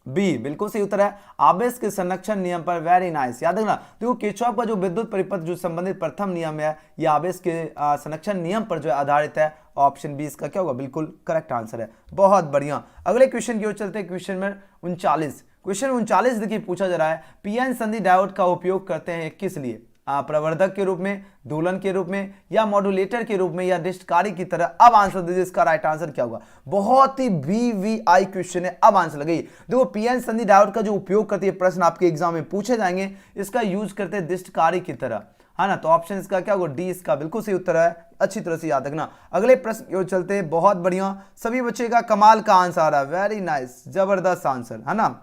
बी, बिल्कुल सही उत्तर है, आवेश के संरक्षण नियम पर, वेरी नाइस। याद रखना देखो किरचॉफ का जो विद्युत परिपथ जो संबंधित प्रथम नियम है ये आवेश के संरक्षण नियम पर जो है आधारित है, ऑप्शन बी इसका क्या होगा? बिल्कुल करेक्ट आंसर है, बहुत बढ़िया। अगले क्वेश्चन की ओर चलते हैं। क्वेश्चन में 39, क्वेश्चन 39 देखिए पूछा जा रहा है पीएन संधि डायोड का उपयोग करते हैं किस लिए? प्रवर्धक के रूप में, दोलन के रूप में, या मॉड्यूलेटर के रूप में, या डिस्टकारी की तरह। अब आंसर दीजिए इसका राइट आंसर क्या होगा? बहुत ही VVI क्वेश्चन है, अब आंसर लगाइए। देखो पीएन संधि डायोड का जो उपयोग करती है, प्रश्न आपके एग्जाम में पूछे जाएंगे, इसका यूज करते हैं डिस्टकारी की तरह, है ना। तो ऑप्शन इसका क्या होगा? डी इसका बिल्कुल सही उत्तर है, अच्छी तरह से याद रखना। अगले प्रश्न की ओर चलते हैं, बहुत बढ़िया, सभी बच्चे का कमाल का आंसर आ रहा है, वेरी नाइस, जबरदस्त आंसर, है ना,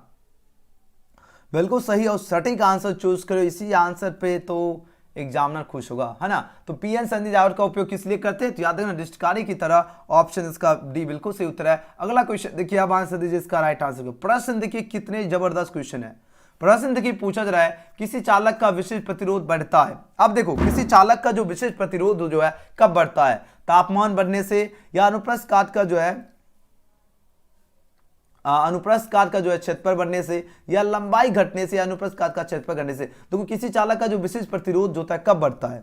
बिल्कुल सही और सटीक आंसर चूज करो, इसी आंसर पे तो एग्जामिनर खुश होगा, है ना। तो पीएन संधि डायोड का उपयोग किस लिए करते हैं? तो याद रखना डिस्टकारी की तरह, ऑप्शन इसका डी बिल्कुल सही उत्तर है। अगला क्वेश्चन देखिए, अब आंसर दीजिए इसका राइट आंसर। प्रश्न देखिए कितने जबरदस्त क्वेश्चन है। प्रश्न देखिए पूछा जा रहा है किसी चालक का विशिष्ट प्रतिरोध बढ़ता है। अब देखो किसी चालक का जो विशिष्ट प्रतिरोध जो है कब बढ़ता है? तापमान बढ़ने से, या अनुप्रस्थ काट का जो है अनुप्रस्थ काट का जो है क्षेत्रफल बढ़ने से, या लंबाई घटने से, या अनुप्रस्थ काट का क्षेत्रफल घटने से। तो किसी चालक का जो विशिष्ट प्रतिरोध होता है कब बढ़ता है?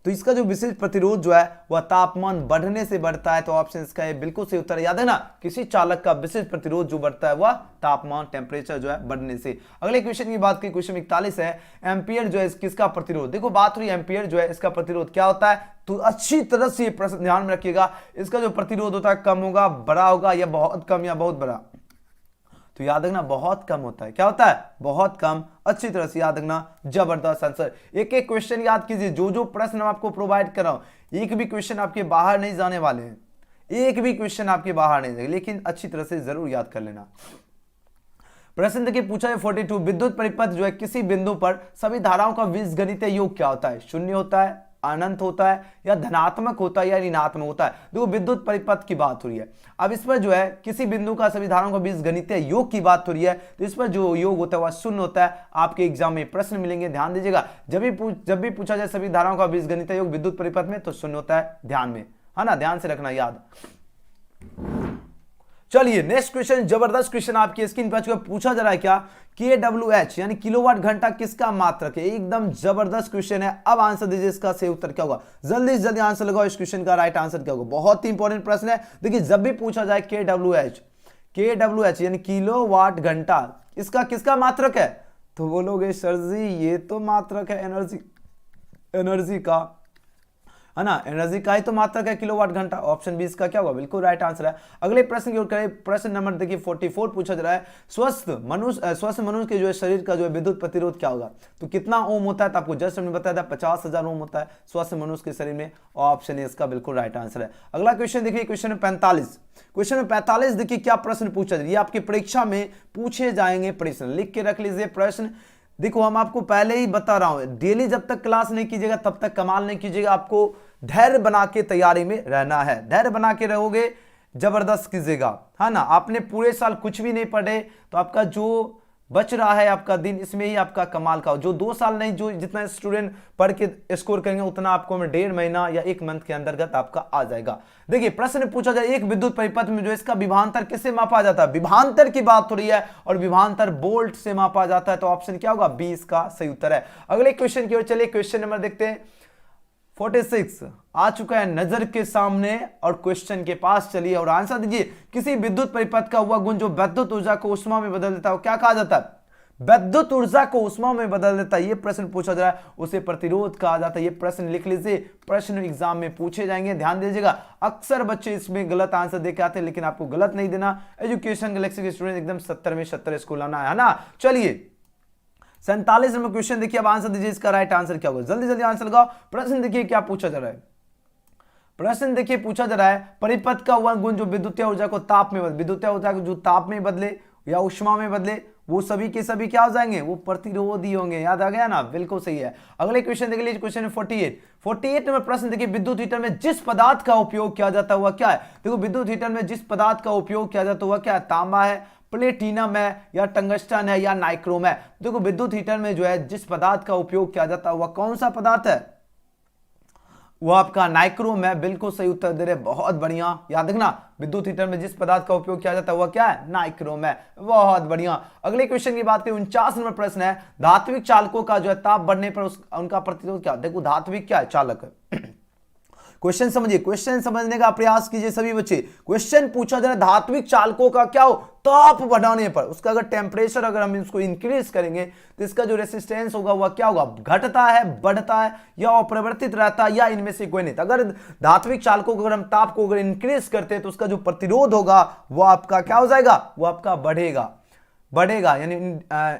तो इसका जो विशिष्ट प्रतिरोध जो है वह तापमान बढ़ने से बढ़ता है, तो ऑप्शन इसका ये बिल्कुल सही उत्तर है। याद है ना, किसी चालक का विशिष्ट प्रतिरोध जो बढ़ता है वह तापमान टेम्परेचर जो है बढ़ने से। अगले क्वेश्चन की बात करें, क्वेश्चन 41 है, एम्पियर जो है किसका प्रतिरोध। देखो बात हुई एम्पियर जो है इसका प्रतिरोध क्या होता है, तो अच्छी तरह से ये प्रश्न ध्यान में रखिएगा। इसका जो प्रतिरोध होता है कम होगा, बड़ा होगा, या बहुत कम या बहुत बड़ा। तो याद रखना बहुत कम होता है। क्या होता है, बहुत कम। अच्छी तरह से याद रखना, जबरदस्त आंसर। एक एक क्वेश्चन याद कीजिए, जो जो प्रश्न मैं आपको प्रोवाइड कर रहा हूं, एक भी क्वेश्चन आपके बाहर नहीं जाने वाले हैं, एक भी क्वेश्चन आपके बाहर नहीं जाएंगे, लेकिन अच्छी तरह से जरूर याद कर लेना। प्रश्न देखिए पूछा है 42, विद्युत परिपथ जो है किसी बिंदु पर सभी धाराओं का बीजगणितीय योग क्या होता है, शून्य होता है, अनंत होता है, या धनात्मक होता है, या ऋणात्मक होता है। देखो विद्युत परिपथ की बात हो रही है, अब इस पर जो है किसी बिंदु का सभी धाराओं का बीजगणितीय योग की बात हो रही है, तो इस पर जो योग होता है वह शून्य होता है। आपके एग्जाम में प्रश्न मिलेंगे, ध्यान दीजिएगा, जब भी पूछा जाए सभी धाराओं का बीजगणितीय योग विद्युत परिपथ में, तो शून्य होता है, ध्यान में, है ना, ध्यान से रखना याद। चलिए नेक्स्ट क्वेश्चन, जबरदस्त क्वेश्चन आपकी स्क्रीन पर पूछा जा रहा है क्या, kWh यानी किलोवाट घंटा किसका मात्रक है। एकदम जबरदस्त क्वेश्चन है। अब आंसर दीजिए, इसका सही उत्तर क्या होगा, जल्दी से जल्दी आंसर लगाओ, इस क्वेश्चन का राइट आंसर क्या होगा। बहुत ही इंपॉर्टेंट प्रश्न है। देखिए जब भी पूछा जाए kWh यानी किलोवाट घंटा, इसका किसका मात्रक है, तो बोलोगे सर जी ये तो मात्रक है एनर्जी का, है ना, एनर्जी का ही तो मात्रक है किलोवाट घंटा। ऑप्शन बी इसका क्या होगा, बिल्कुल राइट आंसर है। अगले प्रश्न की ओर करें, प्रश्न नंबर देखिए 44 पूछा जा रहा है, स्वस्थ मनुष्य के जो है शरीर का जो है विद्युत प्रतिरोध क्या होगा। तो कितना ओम होता है, तो आपको जस्ट हमने बताया था 50,000 ओम होता है स्वस्थ मनुष्य के शरीर में। ऑप्शन ए इसका बिल्कुल राइट आंसर है। अगला क्वेश्चन देखिए, क्वेश्चन 45, क्वेश्चन में 45 देखिए क्या प्रश्न पूछा जाए, ये आपकी परीक्षा में पूछे जाएंगे प्रश्न, लिख के रख लीजिए प्रश्न। देखो हम आपको पहले ही बता रहा हूं, डेली जब तक क्लास नहीं कीजिएगा तब तक कमाल नहीं कीजिएगा। आपको धैर्य बना के तैयारी में रहना है, धैर्य बना के रहोगे जबरदस्त कीजिएगा, है ना। आपने पूरे साल कुछ भी नहीं पढ़े तो आपका जो बच रहा है आपका दिन, इसमें ही आपका कमाल का, जो 2 साल नहीं, जो जितना स्टूडेंट पढ़ के स्कोर करेंगे उतना आपको में 1.5 महीना या 1 मंथ के अंतर्गत आपका आ जाएगा। देखिए प्रश्न पूछा जाए, एक विद्युत परिपथ में जो इसका विभवांतर किससे मापा जाता है, विभवांतर की बात हो रही है, और विभवांतर वोल्ट से मापा जाता है। तो ऑप्शन क्या होगा, बी इसका सही उत्तर है। अगले क्वेश्चन की ओर चलिए, क्वेश्चन नंबर देखते हैं 46 आ चुका है नजर के सामने, और क्वेश्चन के पास चलिए और आंसर दीजिए। किसी विद्युत परिपथ का वह गुण जो विद्युत ऊर्जा को उष्मा में बदल देता है, क्या कहा जाता है, विद्युत ऊर्जा को उष्मा में बदल देता है। ये प्रश्न पूछा जा रहा है, उसे प्रतिरोध कहा जाता है। ये प्रश्न लिख लीजिए, प्रश्न एग्जाम में पूछे जाएंगे, ध्यान दीजिएगा। अक्सर बच्चे इसमें गलत आंसर देके आते हैं, लेकिन आपको गलत नहीं देना। एजुकेशन गैलेक्सी के स्टूडेंट एकदम 70 में 70 स्कोर लाना है ना। चलिए 47 नंबर क्वेश्चन देखिए, अब आंसर दीजिए, इसका राइट आंसर क्या होगा, जल्दी जल्दी आंसर लगाओ। प्रश्न देखिए क्या पूछा जा रहा है, प्रश्न देखिए पूछा जा रहा है, परिपथ का वह गुण जो विद्युतीय ऊर्जा को ताप में बदले, विद्युतीय ऊर्जा को जो ताप में बदले या उष्मा में बदले, वो सभी के सभी क्या हो जाएंगे, वो प्रतिरोधी होंगे। याद आ गया ना, बिल्कुल सही है। अगले क्वेश्चन देख लीजिए, क्वेश्चन 48 नंबर प्रश्न देखिए, विद्युत हीटर में जिस पदार्थ का उपयोग किया जाता हुआ क्या है। देखो विद्युत हीटर में जिस पदार्थ का उपयोग किया जाता हुआ क्या है, तांबा है, प्लेटिनम है, या टंगस्टन है, या नाइक्रोम है। देखो विद्युत हीटर में जो है जिस पदार्थ का उपयोग किया जाता है वह कौन सा पदार्थ है, वो आपका नाइक्रोम है। बिल्कुल सही उत्तर दे रहे, बहुत बढ़िया। याद रखना, विद्युत हीटर में जिस पदार्थ का उपयोग किया जाता है वह क्या है, नाइक्रोम है। बहुत बढ़िया। अगले क्वेश्चन की बात करें, 49 नंबर प्रश्न है, धात्विक चालकों का जो है ताप बढ़ने पर उनका प्रतिरोध क्या। देखो धात्विक क्या है, चालक है। क्वेश्चन समझिए, क्वेश्चन समझने का प्रयास कीजिए सभी बच्चे। क्वेश्चन पूछा जा रहा है धात्विक चालकों का क्या हो, ताप बढ़ाने पर, उसका अगर टेम्परेचर अगर हम इसको इंक्रीज करेंगे तो इसका जो रेसिस्टेंस होगा वह क्या होगा, घटता है, बढ़ता है, या अपरिवर्तित रहता है, या इनमें से कोई नहीं। अगर धात्विक चालकों को अगर हम ताप को अगर इंक्रीज करते हैं तो उसका जो प्रतिरोध होगा वो आपका क्या हो जाएगा, वो आपका बढ़ेगा, यानी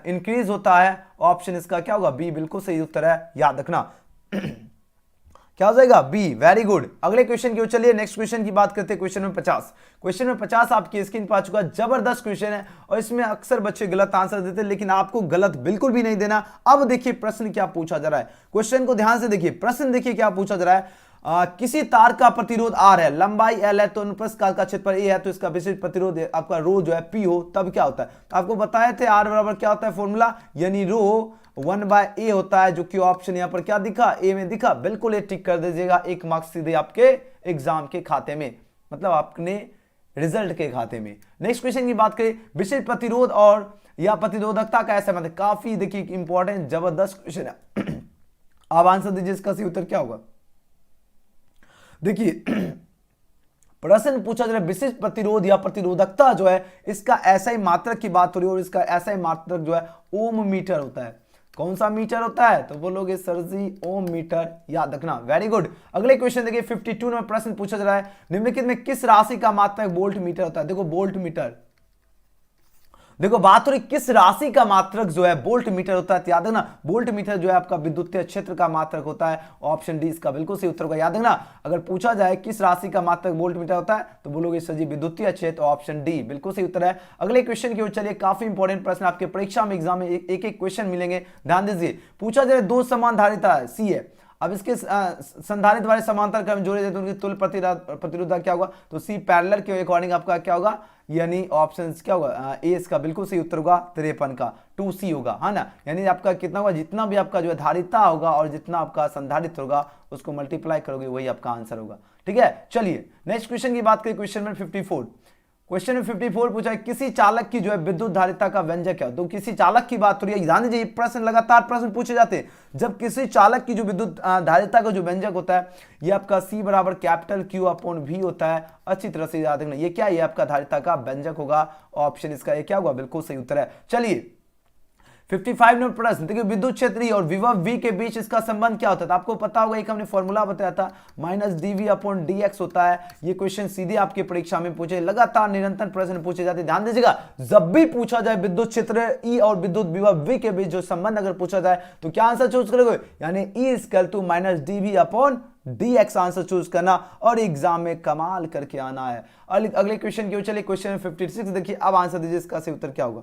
इंक्रीज होता है। ऑप्शन इसका क्या होगा, बी बिल्कुल सही उत्तर है, याद रखना। क्या हो जाएगा, बी। Very good. अगले क्वेश्चन की ओर चलिए, नेक्स्ट क्वेश्चन की बात करते हैं, क्वेश्चन में 50। क्वेश्चन में 50 आपकी स्क्रीन पर आ चुका है, जबरदस्त क्वेश्चन है, और इसमें अक्सर बच्चे गलत आंसर देते हैं, लेकिन आपको गलत बिल्कुल भी नहीं देना। अब देखिए प्रश्न क्या पूछा जा रहा है, क्वेश्चन को ध्यान से देखिए। प्रश्न देखिए क्या पूछा जा रहा है, किसी तार का प्रतिरोध R है, लंबाई L है, तो अनुप्रस्थ काल का क्षेत्रफल A है, तो इसका विशिष्ट प्रतिरोध आपका रो जो है P हो, तब क्या होता है। तो आपको बताए थे R बराबर क्या होता है फॉर्मूला, यानी रो 1/A होता है, जो कि ऑप्शन यहां पर क्या दिखा, ए में दिखा। बिल्कुल ये टिक कर दीजिएगा, 1 मार्क्स सीधे आपके एग्जाम के खाते में, मतलब आपने रिजल्ट के खाते में। नेक्स्ट क्वेश्चन की बात करें, विशिष्ट प्रतिरोध और या प्रतिरोधकता का ऐसा मतलब, काफी देखिए इंपॉर्टेंट जबरदस्त क्वेश्चन है। आप आंसर दीजिए, इसका सही उत्तर क्या होगा। देखिए प्रश्न पूछा जा रहा है विशिष्ट प्रतिरोध या प्रतिरोधकता जो है इसका SI मात्रक की बात हो रही है और इसका SI मात्रक जो है ओम मीटर होता है। कौन सा मीटर होता है? तो बोलोगे सर जी ओम मीटर, याद रखना। Very good. अगले क्वेश्चन देखिए 52 नंबर प्रश्न पूछा जा रहा है निम्नलिखित में किस राशि का मात्रक वोल्ट मीटर होता है? देखो वोल्ट मीटर, देखो बात हो रही किस राशि का मात्रक जो है वोल्ट मीटर होता है। तो याद रखना वोल्ट मीटर जो है आपका विद्युतीय क्षेत्र का मात्रक होता है। ऑप्शन डी इसका बिल्कुल सही उत्तर होगा। याद रखना अगर पूछा जाए किस राशि का मात्रक वोल्ट मीटर होता है तो बोलोगे सर जी विद्युतीय क्षेत्र, ऑप्शन डी बिल्कुल सही उत्तर है। अगले क्वेश्चन की ओर चलिए, काफी इंपॉर्टेंट प्रश्न आपके परीक्षा में एग्जाम में एक एक क्वेश्चन मिलेंगे, ध्यान दीजिए। पूछा जाए दो समान धारिता है सी है, अब इसके संधारित्र वाले समांतर क्रम जोड़े जाते हैं उनकी तुल्य प्रतिरोध क्या होगा? तो सी पैरेलल के अकॉर्डिंग आपका क्या होगा? यानी ऑप्शन क्या होगा? ए इसका बिल्कुल सही उत्तर होगा 53 का 2C होगा, है ना। यानी आपका कितना होगा? जितना भी आपका जो है धारिता होगा और जितना आपका संधारित्र होगा उसको मल्टीप्लाई करोगे वही आपका आंसर होगा। ठीक है, चलिए नेक्स्ट क्वेश्चन की बात करें। क्वेश्चन में 54, क्वेश्चन में 54 पूछा है किसी चालक की जो है विद्युत धारिता का व्यंजक क्या? तो किसी चालक की बात हो रही है, ध्यान दीजिए प्रश्न लगातार प्रश्न पूछे जाते हैं। जब किसी चालक की जो विद्युत धारिता का जो व्यंजक होता है ये आपका C बराबर कैपिटल Q/V होता है। अच्छी तरह से याद रखना ये क्या, ये आपका धारिता का व्यंजक होगा। ऑप्शन इसका ये क्या होगा? बिल्कुल सही उत्तर है। चलिए 55 नंबर प्रश्न देखिए विद्युत क्षेत्र और विभव V के बीच इसका संबंध क्या होता है? तो आपको पता होगा एक हमने फॉर्मूला बताया था -dV/dx होता है। ये क्वेश्चन सीधे आपके परीक्षा में पूछे, लगातार निरंतर प्रश्न पूछे जाते हैं। ध्यान दीजिएगा जब भी पूछा जाए विद्युत क्षेत्र E और विद्युत विभव V के बीच जो संबंध अगर पूछा जाए तो क्या आंसर चूज करोगे? यानी E -dV/dx आंसर चूज करना और एग्जाम में कमाल करके आना है। अगले क्वेश्चन की ओर चलिए, क्वेश्चन 56 देखिए, अब आंसर दीजिए इसका सही उत्तर क्या होगा?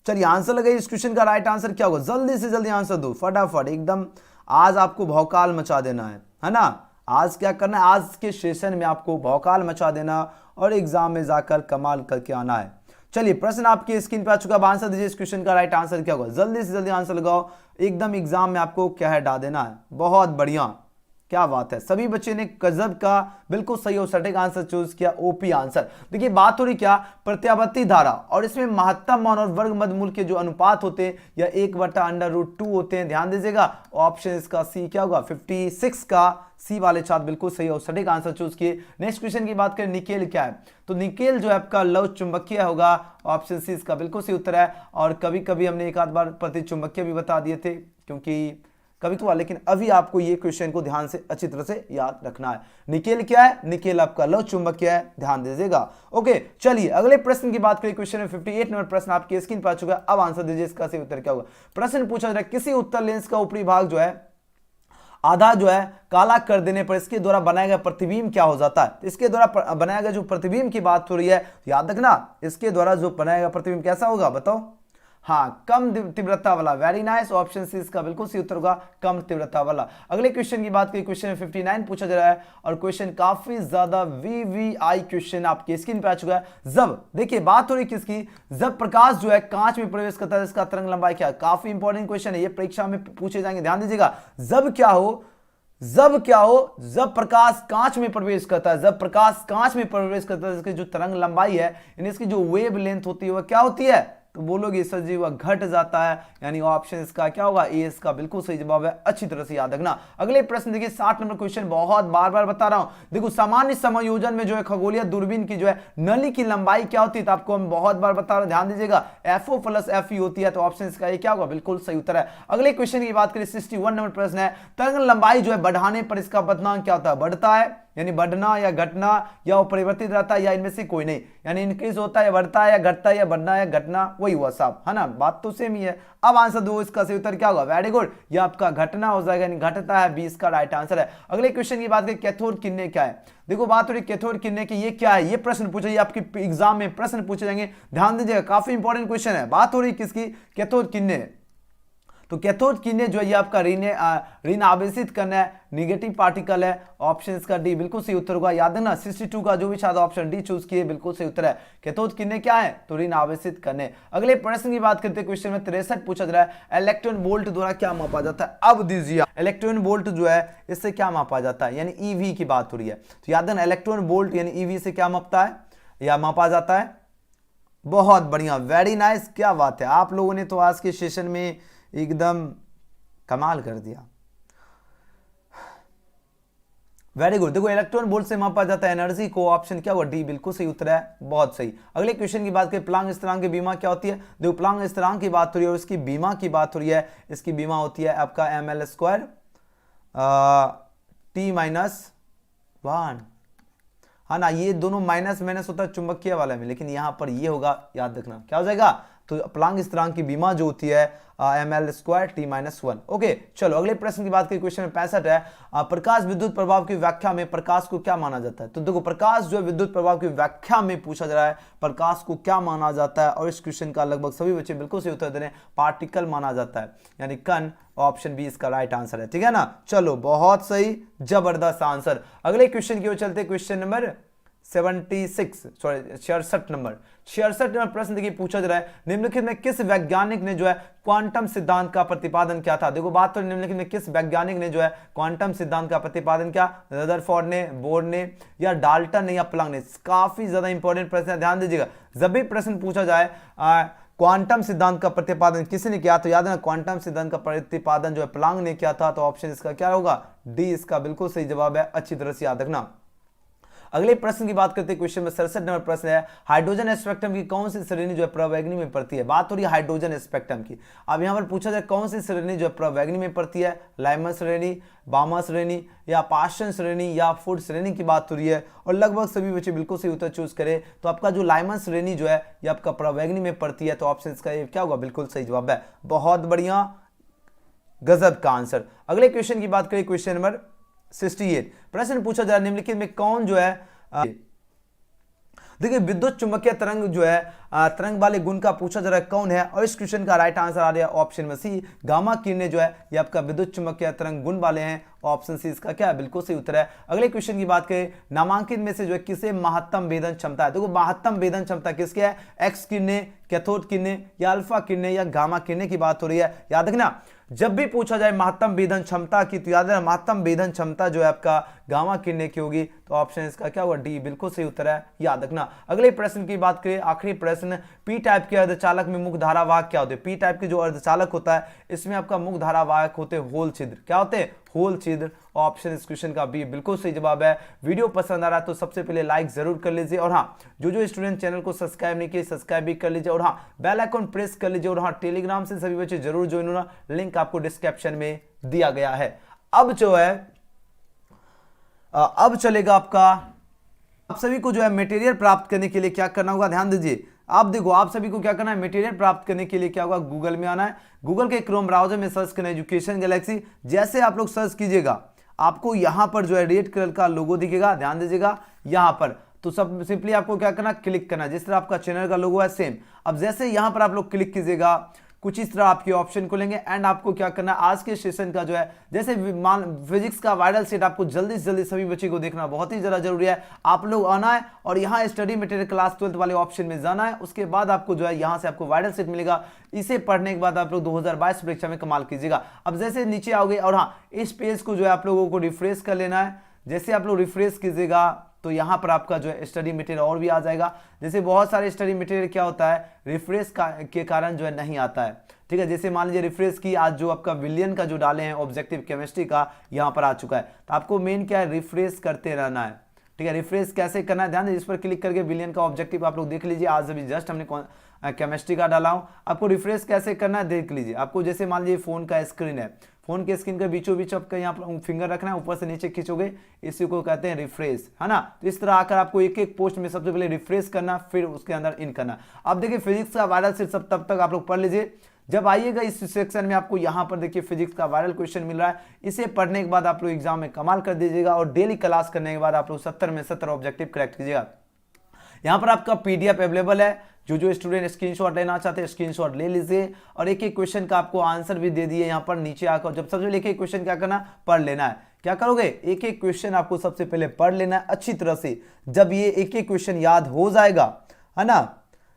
चलिए आंसर लगाइए, इस क्वेश्चन का राइट आंसर क्या होगा? जल्दी से जल्दी आंसर दो फटाफट, एकदम आज आपको भौकाल मचा देना है ना। आज क्या करना है? आज के सेशन में आपको भौकाल मचा देना और एग्जाम में जाकर कमाल करके आना है। चलिए प्रश्न आपकी स्क्रीन पे आ चुका है, आंसर दीजिए इस क्वेश्चन का राइट आंसर क्या होगा? जल्दी से जल्दी आंसर लगाओ, एकदम एग्जाम में आपको क्या है डाल देना है। बहुत बढ़िया, क्या बात है, सभी बच्चे ने गजब का बिल्कुल सही और सटीक आंसर चूज किया, ओपी आंसर। देखिए बात हो रही क्या? प्रत्यावर्ती धारा और इसमें महत्तम मान और वर्ग मध्य मूल के जो अनुपात होते हैं या 1/√2 होते हैं। ध्यान दीजिएगा ऑप्शन इसका सी क्या होगा? 56 का सी वाले छात्र बिल्कुल सही और सटीक आंसर चूज किए। नेक्स्ट क्वेश्चन की बात करें, निकेल क्या है? तो निकेल जो है आपका लौह चुंबकीय होगा। ऑप्शन सी इसका बिल्कुल सही उत्तर है। और कभी कभी हमने एक आध बार प्रतिचुंबकीय भी बता दिए थे क्योंकि कभी तो, लेकिन अभी आपको ये क्वेश्चन को ध्यान से अच्छी तरह से याद रखना है। निकेल क्या है? निकेल आपका लौह चुंबकीय है, ध्यान दीजिएगा। ओके चलिए अगले प्रश्न की बात करें। क्वेश्चन में 58 नंबर प्रश्न आपकी स्क्रीन पर आ चुका है, अब आंसर दीजिए इसका सही उत्तर क्या होगा? प्रश्न पूछा जा रहा है किसी उत्तर लेंस का ऊपरी भाग जो है आधा जो है काला कर देने पर इसके द्वारा बनाया गया प्रतिबिंब क्या हो जाता है? इसके द्वारा बनाया गया जो प्रतिबिंब की बात हो रही है, याद रखना इसके द्वारा जो बनाया गया प्रतिबिंब कैसा होगा? बताओ। हाँ, कम तीव्रता वाला। वेरी नाइस, ऑप्शन सी इसका बिल्कुल सही उत्तर होगा, कम तीव्रता वाला। अगले क्वेश्चन की बात करें, क्वेश्चन 59 पूछा जा रहा है और क्वेश्चन काफी ज्यादा वीवीआई क्वेश्चन आपके स्क्रीन पे आ चुका है। जब देखिए बात हो रही किसकी? जब प्रकाश जो है कांच में प्रवेश करता है इसका तरंग लंबाई क्या है? काफी इंपॉर्टेंट क्वेश्चन है, ये परीक्षा में पूछे जाएंगे, ध्यान दीजिएगा। जब क्या हो? जब प्रकाश कांच में प्रवेश करता है, जब प्रकाश कांच में प्रवेश करता है इसकी जो तरंग लंबाई है यानी इसकी जो वेव लेंथ होती है वह क्या होती है? तो बोलोगे सर जी वह घट जाता है। यानी ऑप्शन इसका क्या होगा? ए इसका बिल्कुल सही जवाब है, अच्छी तरह से याद रखना। अगले प्रश्न देखिए 60 नंबर क्वेश्चन, बहुत बार बार बता रहा हूं। देखो सामान्य समायोजन में जो है खगोलीय दूरबीन की जो है नली की लंबाई क्या होती है? तो आपको हम बहुत बार बता रहे हैं, ध्यान दीजिएगा FO + FE होती है। तो ऑप्शन इसका ये क्या होगा? बिल्कुल सही उत्तर है। अगले क्वेश्चन की बात करें 61 नंबर प्रश्न है, तरंग लंबाई जो है बढ़ाने पर इसका बदनाम क्या होता है? बढ़ता है यानी बढ़ना या घटना या परिवर्तित रहता है या इनमें से कोई नहीं, यानी इंक्रीज होता है या बढ़ता है या घटता है या बढ़ना या घटना, वही हुआ साहब, है ना। बात तो सेम ही है। अब आंसर दो, इसका सही उत्तर क्या होगा? वेरी गुड, ये आपका घटना हो जाएगा, यानी घटता है, 20 का राइट आंसर है। अगले क्वेश्चन की बात करें, कैथोड किरणें क्या है? देखो बात हो रही कैथोड किरणें की, ये क्या है? ये प्रश्न पूछे, ये आपके एग्जाम में प्रश्न पूछे जाएंगे, ध्यान दीजिएगा, काफी इंपॉर्टेंट क्वेश्चन है। बात हो रही किसकी? कैथोड किरणें। तो कैथोड किरणें जो है ये आपका ऋण आवेशित करना है, निगेटिव पार्टिकल है। ऑप्शन इसका डी बिल्कुल सही उत्तर होगा, याद है ना। 62 का जो भी छात्र ऑप्शन डी चूज किए बिल्कुल सही उत्तर है। कैथोड किरणें क्या है? तो ऋण आवेशित करने। अगले प्रश्न की बात करते हैं, क्वेश्चन में 63 पूछा जा रहा है, इलेक्ट्रॉन वोल्ट द्वारा क्या मापा जाता है? अब दीजिए इलेक्ट्रॉन वोल्ट जो है इससे क्या मापा जाता है? यानी ईवी की बात हो रही है। तो याद है ना इलेक्ट्रॉन वोल्ट यानी ईवी से क्या मापता है या मापा जाता है? बहुत बढ़िया, वेरी नाइस, क्या बात है, आप लोगों ने तो आज के सेशन में एकदम कमाल कर दिया। Very good. देखो इलेक्ट्रॉन वोल्ट से मापा जाता है एनर्जी को, ऑप्शन क्या हुआ डी, बिल्कुल सही उत्तर है, बहुत सही। अगले क्वेश्चन की बात करें, प्लांक स्थिरांक की बीमा क्या होती है। देखो प्लांक स्थिरांक की बात हो रही है और इसकी बीमा की बात हो रही है, इसकी बीमा होती है आपका ml² T-1, है ना। ये दोनों माइनस माइनस होता है चुंबकीय वाले में, लेकिन यहां पर ये होगा, याद रखना क्या हो जाएगा, तो प्लांक स्थिरांक की बीमा जो होती है ml² T-1। ओके चलो अगले प्रश्न की बात करें, क्वेश्चन में 65 है, प्रकाश विद्युत प्रभाव की व्याख्या में प्रकाश को क्या माना जाता है। तो देखो प्रकाश जो है विद्युत प्रभाव की व्याख्या में पूछा जा रहा है, प्रकाश को क्या माना जाता है, और इस क्वेश्चन का लगभग सभी बच्चे बिल्कुल सही उत्तर दे रहे हैं, पार्टिकल माना जाता है, यानी कण। ऑप्शन बी इसका राइट आंसर है, ठीक है ना। चलो बहुत सही, जबरदस्त आंसर। अगले क्वेश्चन की ओर चलते, क्वेश्चन नंबर 66 नंबर प्रश्न देखिए, पूछा जा रहा है, निम्नलिखित में किस वैज्ञानिक ने जो है क्वांटम सिद्धांत का प्रतिपादन किया था। देखो बात तो निम्नलिखित में किस वैज्ञानिक ने जो है क्वांटम सिद्धांत का प्रतिपादन किया, रदरफोर्ड ने, बोर ने, या डाल्टन ने, या प्लैंक ने। काफी ज्यादा इंपॉर्टेंट प्रश्न है, ध्यान दीजिएगा। जब भी प्रश्न पूछा जाए क्वांटम सिद्धांत का प्रतिपादन किसने किया, तो याद है ना, क्वांटम सिद्धांत का प्रतिपादन जो है प्लैंक ने किया था, तो ऑप्शन इसका क्या होगा, डी इसका बिल्कुल सही जवाब है, अच्छी तरह से याद रखना। अगले प्रश्न की बात करते हैं, क्वेश्चन में 67 नंबर प्रश्न है, हाइड्रोजन स्पेक्ट्रम की कौन सी श्रेणी जो है प्रवैगिनी में पड़ती है। बात हो रही है हाइड्रोजन स्पेक्ट्रम की। अब यहां पर पूछा जाए कौन सी श्रेणी जो है प्रवैगिनी में पड़ती है, लाइमन श्रेणी, बामा श्रेणी, या पाशन श्रेणी, या फूड श्रेणी की बात हो रही है, और लगभग सभी बच्चे बिल्कुल सही उत्तर चूज करें। तो आपका जो लाइमन श्रेणी जो है ये आपका प्रवैगिनी में पड़ती है, तो ऑप्शन इसका ये क्या होगा, बिल्कुल सही जवाब है, बहुत बढ़िया, गजब का आंसर। अगले क्वेश्चन की बात करें, क्वेश्चन नंबर 68 प्रश्न पूछा जा रहा है, निम्नलिखित में कौन जो है देखिए विद्युत चुंबकीय तरंग जो है तरंग वाले गुण का पूछा जा रहा है, कौन है, और इस क्वेश्चन का राइट आंसर आ रहा है ऑप्शन में सी, गामा किरणें जो है ये आपका विद्युत चुंबकीय तरंग गुण वाले हैं, ऑप्शन सी इसका क्या है, बिल्कुल सही उत्तर है। अगले क्वेश्चन की बात करें, नामांकित में से जो है किसे महत्तम भेदन क्षमता है। देखो महत्तम भेदन क्षमता किसकी है, एक्स किरणें, कैथोड किरणें, या अल्फा किरणें, या गामा किरणें की बात हो रही है। याद रखना जब भी पूछा जाए महत्तम भेदन क्षमता की, तो याद है महत्तम भेदन क्षमता जो है आपका गामा किरणें की होगी, तो ऑप्शन इसका क्या होगा, डी बिल्कुल सही उत्तर है, याद रखना। अगले प्रश्न की बात करें, आखिरी प्रश्न, पी टाइप के अर्धचालक में मुख्य धारावाहक क्या होते हैं। पी टाइप के जो अर्धचालक होता है इसमें आपका मुख्य धारावाहक होते हैं होल छिद्र, क्या होते हैं, होल छिद्र। ऑप्शन इस क्वेश्चन का बी बिल्कुल सही जवाब है। वीडियो पसंद आ रहा है तो सबसे पहले लाइक जरूर कर लीजिए, और हाँ जो स्टूडेंट चैनल को सब्सक्राइब नहीं किए सब्सक्राइब भी कर लीजिए, और हाँ बेल आइकन प्रेस कर लीजिए, और हाँ टेलीग्राम से सभी बच्चे जरूर ज्वाइन होना, लिंक आपको डिस्क्रिप्शन में दिया गया है। अब जो है अब चलेगा आपका, आप सभी को जो है मटेरियल प्राप्त करने के लिए क्या करना होगा, ध्यान दीजिए। आप देखो आप सभी को क्या करना है, मटेरियल प्राप्त करने के लिए क्या होगा, गूगल में आना है, गूगल के क्रोम ब्राउजर में सर्च करना है एजुकेशन गैलेक्सी। जैसे आप लोग सर्च कीजिएगा आपको यहां पर जो है रेड कलर का लोगो दिखेगा, ध्यान दीजिएगा यहां पर, तो सब सिंपली आपको क्या करना, क्लिक करना, जिस तरह आपका चैनल का लोगो है सेम। अब जैसे यहां पर आप लोग क्लिक कीजिएगा कुछ इस तरह आपके ऑप्शन खुलेंगे, एंड आपको क्या करना है, आज के सेशन का जो है जैसे फिजिक्स का वायरल सेट आपको जल्दी से जल्दी सभी बच्चे को देखना बहुत ही ज्यादा जरूरी है। आप लोग आना है और यहाँ स्टडी मटेरियल क्लास 12th वाले ऑप्शन में जाना है, उसके बाद आपको जो है यहाँ से आपको वायरल सेट मिलेगा। इसे पढ़ने के बाद आप लोग 2022 परीक्षा में कमाल कीजिएगा। अब जैसे नीचे आओगे और हाँ इस पेज को जो है आप लोगों को रिफ्रेश कर लेना है। जैसे आप लोग रिफ्रेश कीजिएगा तो यहाँ पर आपका जो है स्टडी मटेरियल और भी आ जाएगा। जैसे बहुत सारे स्टडी मटेरियल क्या होता है रिफ्रेश के कारण जो है नहीं आता है, ठीक है। जैसे मान लीजिए रिफ्रेश की आज जो आपका विलियन का जो डाले हैं ऑब्जेक्टिव केमिस्ट्री का यहाँ पर आ चुका है, तो आपको मेन क्या है रिफ्रेश करते रहना है, ठीक है। रिफ्रेश कैसे करना है ध्यान दीजिए, इस पर क्लिक करके विलियन का ऑब्जेक्टिव आप लोग देख लीजिए। आज अभी जस्ट हमने केमिस्ट्री का डाला हूँ, आपको रिफ्रेश कैसे करना है देख लीजिए। आपको जैसे मान लीजिए फोन का स्क्रीन है, फोन के स्क्रीन के बीचों बीच आपका यहाँ पर फिंगर रखना है, ऊपर से नीचे खींचोगे, इसी को कहते हैं रिफ्रेश, है ना। तो इस तरह आकर आपको एक एक पोस्ट में सबसे पहले रिफ्रेश करना, फिर उसके अंदर इन करना। अब देखिए फिजिक्स का वायरल सेट सब तब तक आप लोग पढ़ लीजिए। जब आइएगा इस सेक्शन में आपको यहाँ पर देखिए फिजिक्स का वायरल क्वेश्चन मिल रहा है, इसे पढ़ने के बाद आप लोग एग्जाम में कमाल कर दीजिएगा। और डेली क्लास करने के बाद आप लोग 70 में 70 ऑब्जेक्टिव करेक्ट कीजिएगा। यहाँ पर आपका पीडीएफ अवेलेबल है, जो स्टूडेंट स्क्रीनशॉट लेना चाहते हैं स्क्रीनशॉट ले लीजिए, और एक एक क्वेश्चन का आपको आंसर भी दे दिए यहाँ पर नीचे आकर। जब सबसे एक एक क्वेश्चन क्या करना पढ़ लेना है, क्या करोगे एक एक क्वेश्चन आपको सबसे पहले पढ़ लेना है अच्छी तरह से। जब ये एक एक क्वेश्चन याद हो जाएगा, है ना,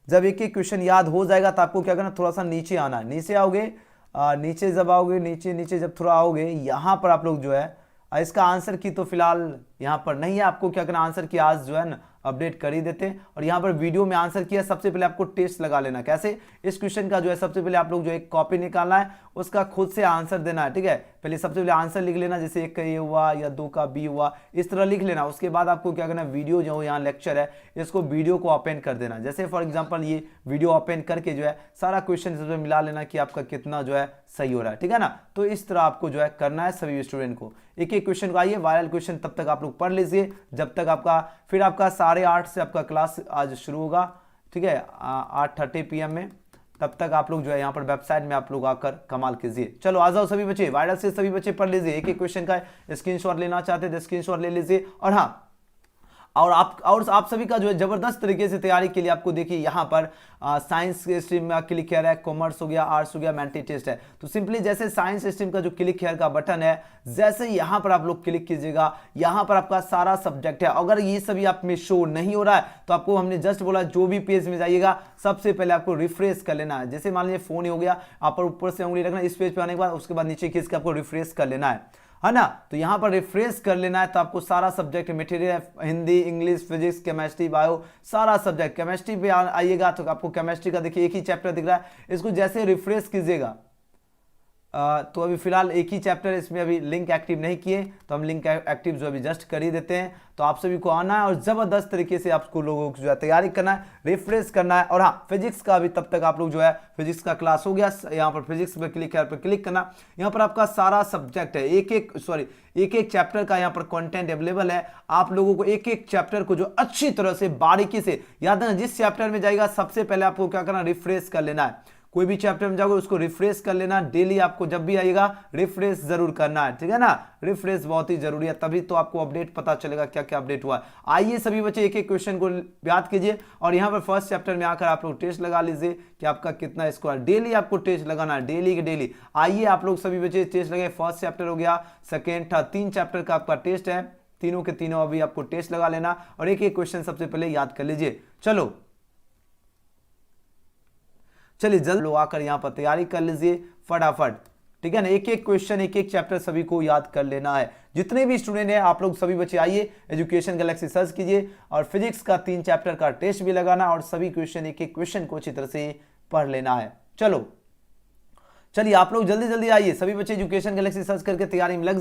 जब एक एक क्वेश्चन याद हो जाएगा तो आपको क्या करना थोड़ा सा नीचे आना है। नीचे आओगे, नीचे जब आओगे, नीचे नीचे जब थोड़ा आओगे यहाँ पर आप लोग जो है इसका आंसर की तो फिलहाल यहाँ पर नहीं है, आपको क्या करना आंसर की आज जो है ना अपडेट कर ही देते हैं। और यहाँ पर वीडियो में आंसर किया, सबसे पहले आपको टेस्ट लगा लेना। कैसे, इस क्वेश्चन का जो है सबसे पहले आप लोग जो एक कॉपी निकालना है, उसका खुद से आंसर देना है, ठीक है। पहले सबसे पहले आंसर लिख लेना, जैसे 1 का ए हुआ या 2 का बी हुआ, इस तरह लिख लेना। उसके बाद आपको क्या करना, वीडियो जो यहाँ लेक्चर है इसको वीडियो को ओपन कर देना। जैसे फॉर एग्जांपल ये वीडियो ओपन करके जो है सारा क्वेश्चन इसमें मिला लेना कि आपका कितना जो है सही हो रहा है, ठीक है ना। तो इस तरह आपको जो है करना है सभी स्टूडेंट को। एक एक क्वेश्चन को आइए वायरल क्वेश्चन तब तक आप लोग पढ़ लीजिए जब तक आपका, फिर आपका 8:30 से आपका क्लास आज शुरू होगा, ठीक है, 8:30 PM में। तब तक आप लोग जो है यहाँ पर वेबसाइट में आप लोग आकर कमाल कीजिए। चलो आ जाओ सभी बच्चे, वायरल से सभी बच्चे पढ़ लीजिए। एक एक क्वेश्चन का स्क्रीनशॉट लेना चाहते हैं तो स्क्रीनशॉट ले लीजिए। और हाँ, और आप सभी का जो है जबरदस्त तरीके से तैयारी के लिए आपको देखिए यहाँ पर साइंस स्ट्रीम में क्लिक किया है, कॉमर्स हो गया, आर्ट्स हो गया, मेंटल टेस्ट है। तो सिंपली जैसे साइंस स्ट्रीम का जो क्लिक हेयर का बटन है, जैसे ही यहाँ पर आप लोग क्लिक कीजिएगा, यहाँ पर आपका सारा सब्जेक्ट है। अगर ये सभी आप में शो नहीं हो रहा है तो आपको हमने जस्ट बोला जो भी पेज में जाइएगा सबसे पहले आपको रिफ्रेश कर लेना है। जैसे मान लीजिए फोन ही हो गया, आप पर ऊपर से उंगली रखना, इस पेज पे आने के बाद उसके बाद नीचे खींच के आपको रिफ्रेश कर लेना है ना। तो यहाँ पर रिफ्रेश कर लेना है तो आपको सारा subject material, Hindi, English, physics, chemistry, bio, सारा सब्जेक्ट। केमिस्ट्री पे आइएगा तो आपको केमिस्ट्री का देखिए एक ही चैप्टर दिख रहा है, इसको जैसे रिफ्रेश कीजिएगा तो अभी फिलहाल एक ही चैप्टर, इसमें अभी लिंक एक्टिव नहीं किए तो हम लिंक एक्टिव जो अभी जस्ट कर ही देते हैं। तो आप सभी को आना है और जबरदस्त तरीके से आपको लोगों को जो है तैयारी करना है, रिफ्रेश करना है। और हाँ, फिजिक्स का अभी तब तक आप लोग जो है फिजिक्स का क्लास हो गया, यहाँ पर फिजिक्स पे क्लिक करना। यहाँ पर आपका सारा सब्जेक्ट है, एक एक चैप्टर का यहाँ पर कंटेंट अवेलेबल है। आप लोगों को एक एक चैप्टर को जो अच्छी तरह से बारीकी से याद रखना, जिस चैप्टर में जाएगा सबसे पहले आपको क्या करना, रिफ्रेश कर लेना है। कोई भी चैप्टर में जाओगे उसको रिफ्रेश कर लेना, डेली आपको जब भी आइएगा रिफ्रेश जरूर करना है, ठीक है ना। रिफ्रेश बहुत ही जरूरी है, तभी तो आपको अपडेट पता चलेगा क्या क्या अपडेट हुआ है। आइए सभी बच्चे एक एक क्वेश्चन को याद कीजिए और यहाँ पर फर्स्ट चैप्टर में आकर आप लोग टेस्ट लगा लीजिए कि आपका कितना स्कोर। डेली आपको टेस्ट लगाना है, डेली के डेली। आइए आप लोग सभी बच्चे टेस्ट लगाए। फर्स्ट चैप्टर हो गया, सेकेंड, थर्ड, 3 चैप्टर का आपका टेस्ट है, तीनों के तीनों अभी आपको टेस्ट लगा लेना और एक एक क्वेश्चन सबसे पहले याद कर लीजिए। चलिए जल्द लोग आकर यहाँ पर तैयारी कर लीजिए फटाफट, ठीक है ना। एक एक क्वेश्चन, एक एक चैप्टर सभी को याद कर लेना है। जितने भी स्टूडेंट हैं आप लोग सभी बच्चे आइए, एजुकेशन गैलेक्सी सर्च कीजिए और फिजिक्स का 3 चैप्टर का टेस्ट भी लगाना और सभी क्वेश्चन, एक एक क्वेश्चन को अच्छी तरह से पढ़ लेना है। चलिए आप लोग जल्दी जल्दी आइए सभी बच्चे, एजुकेशन गैलेक्सी सर्च करके तैयारी में लग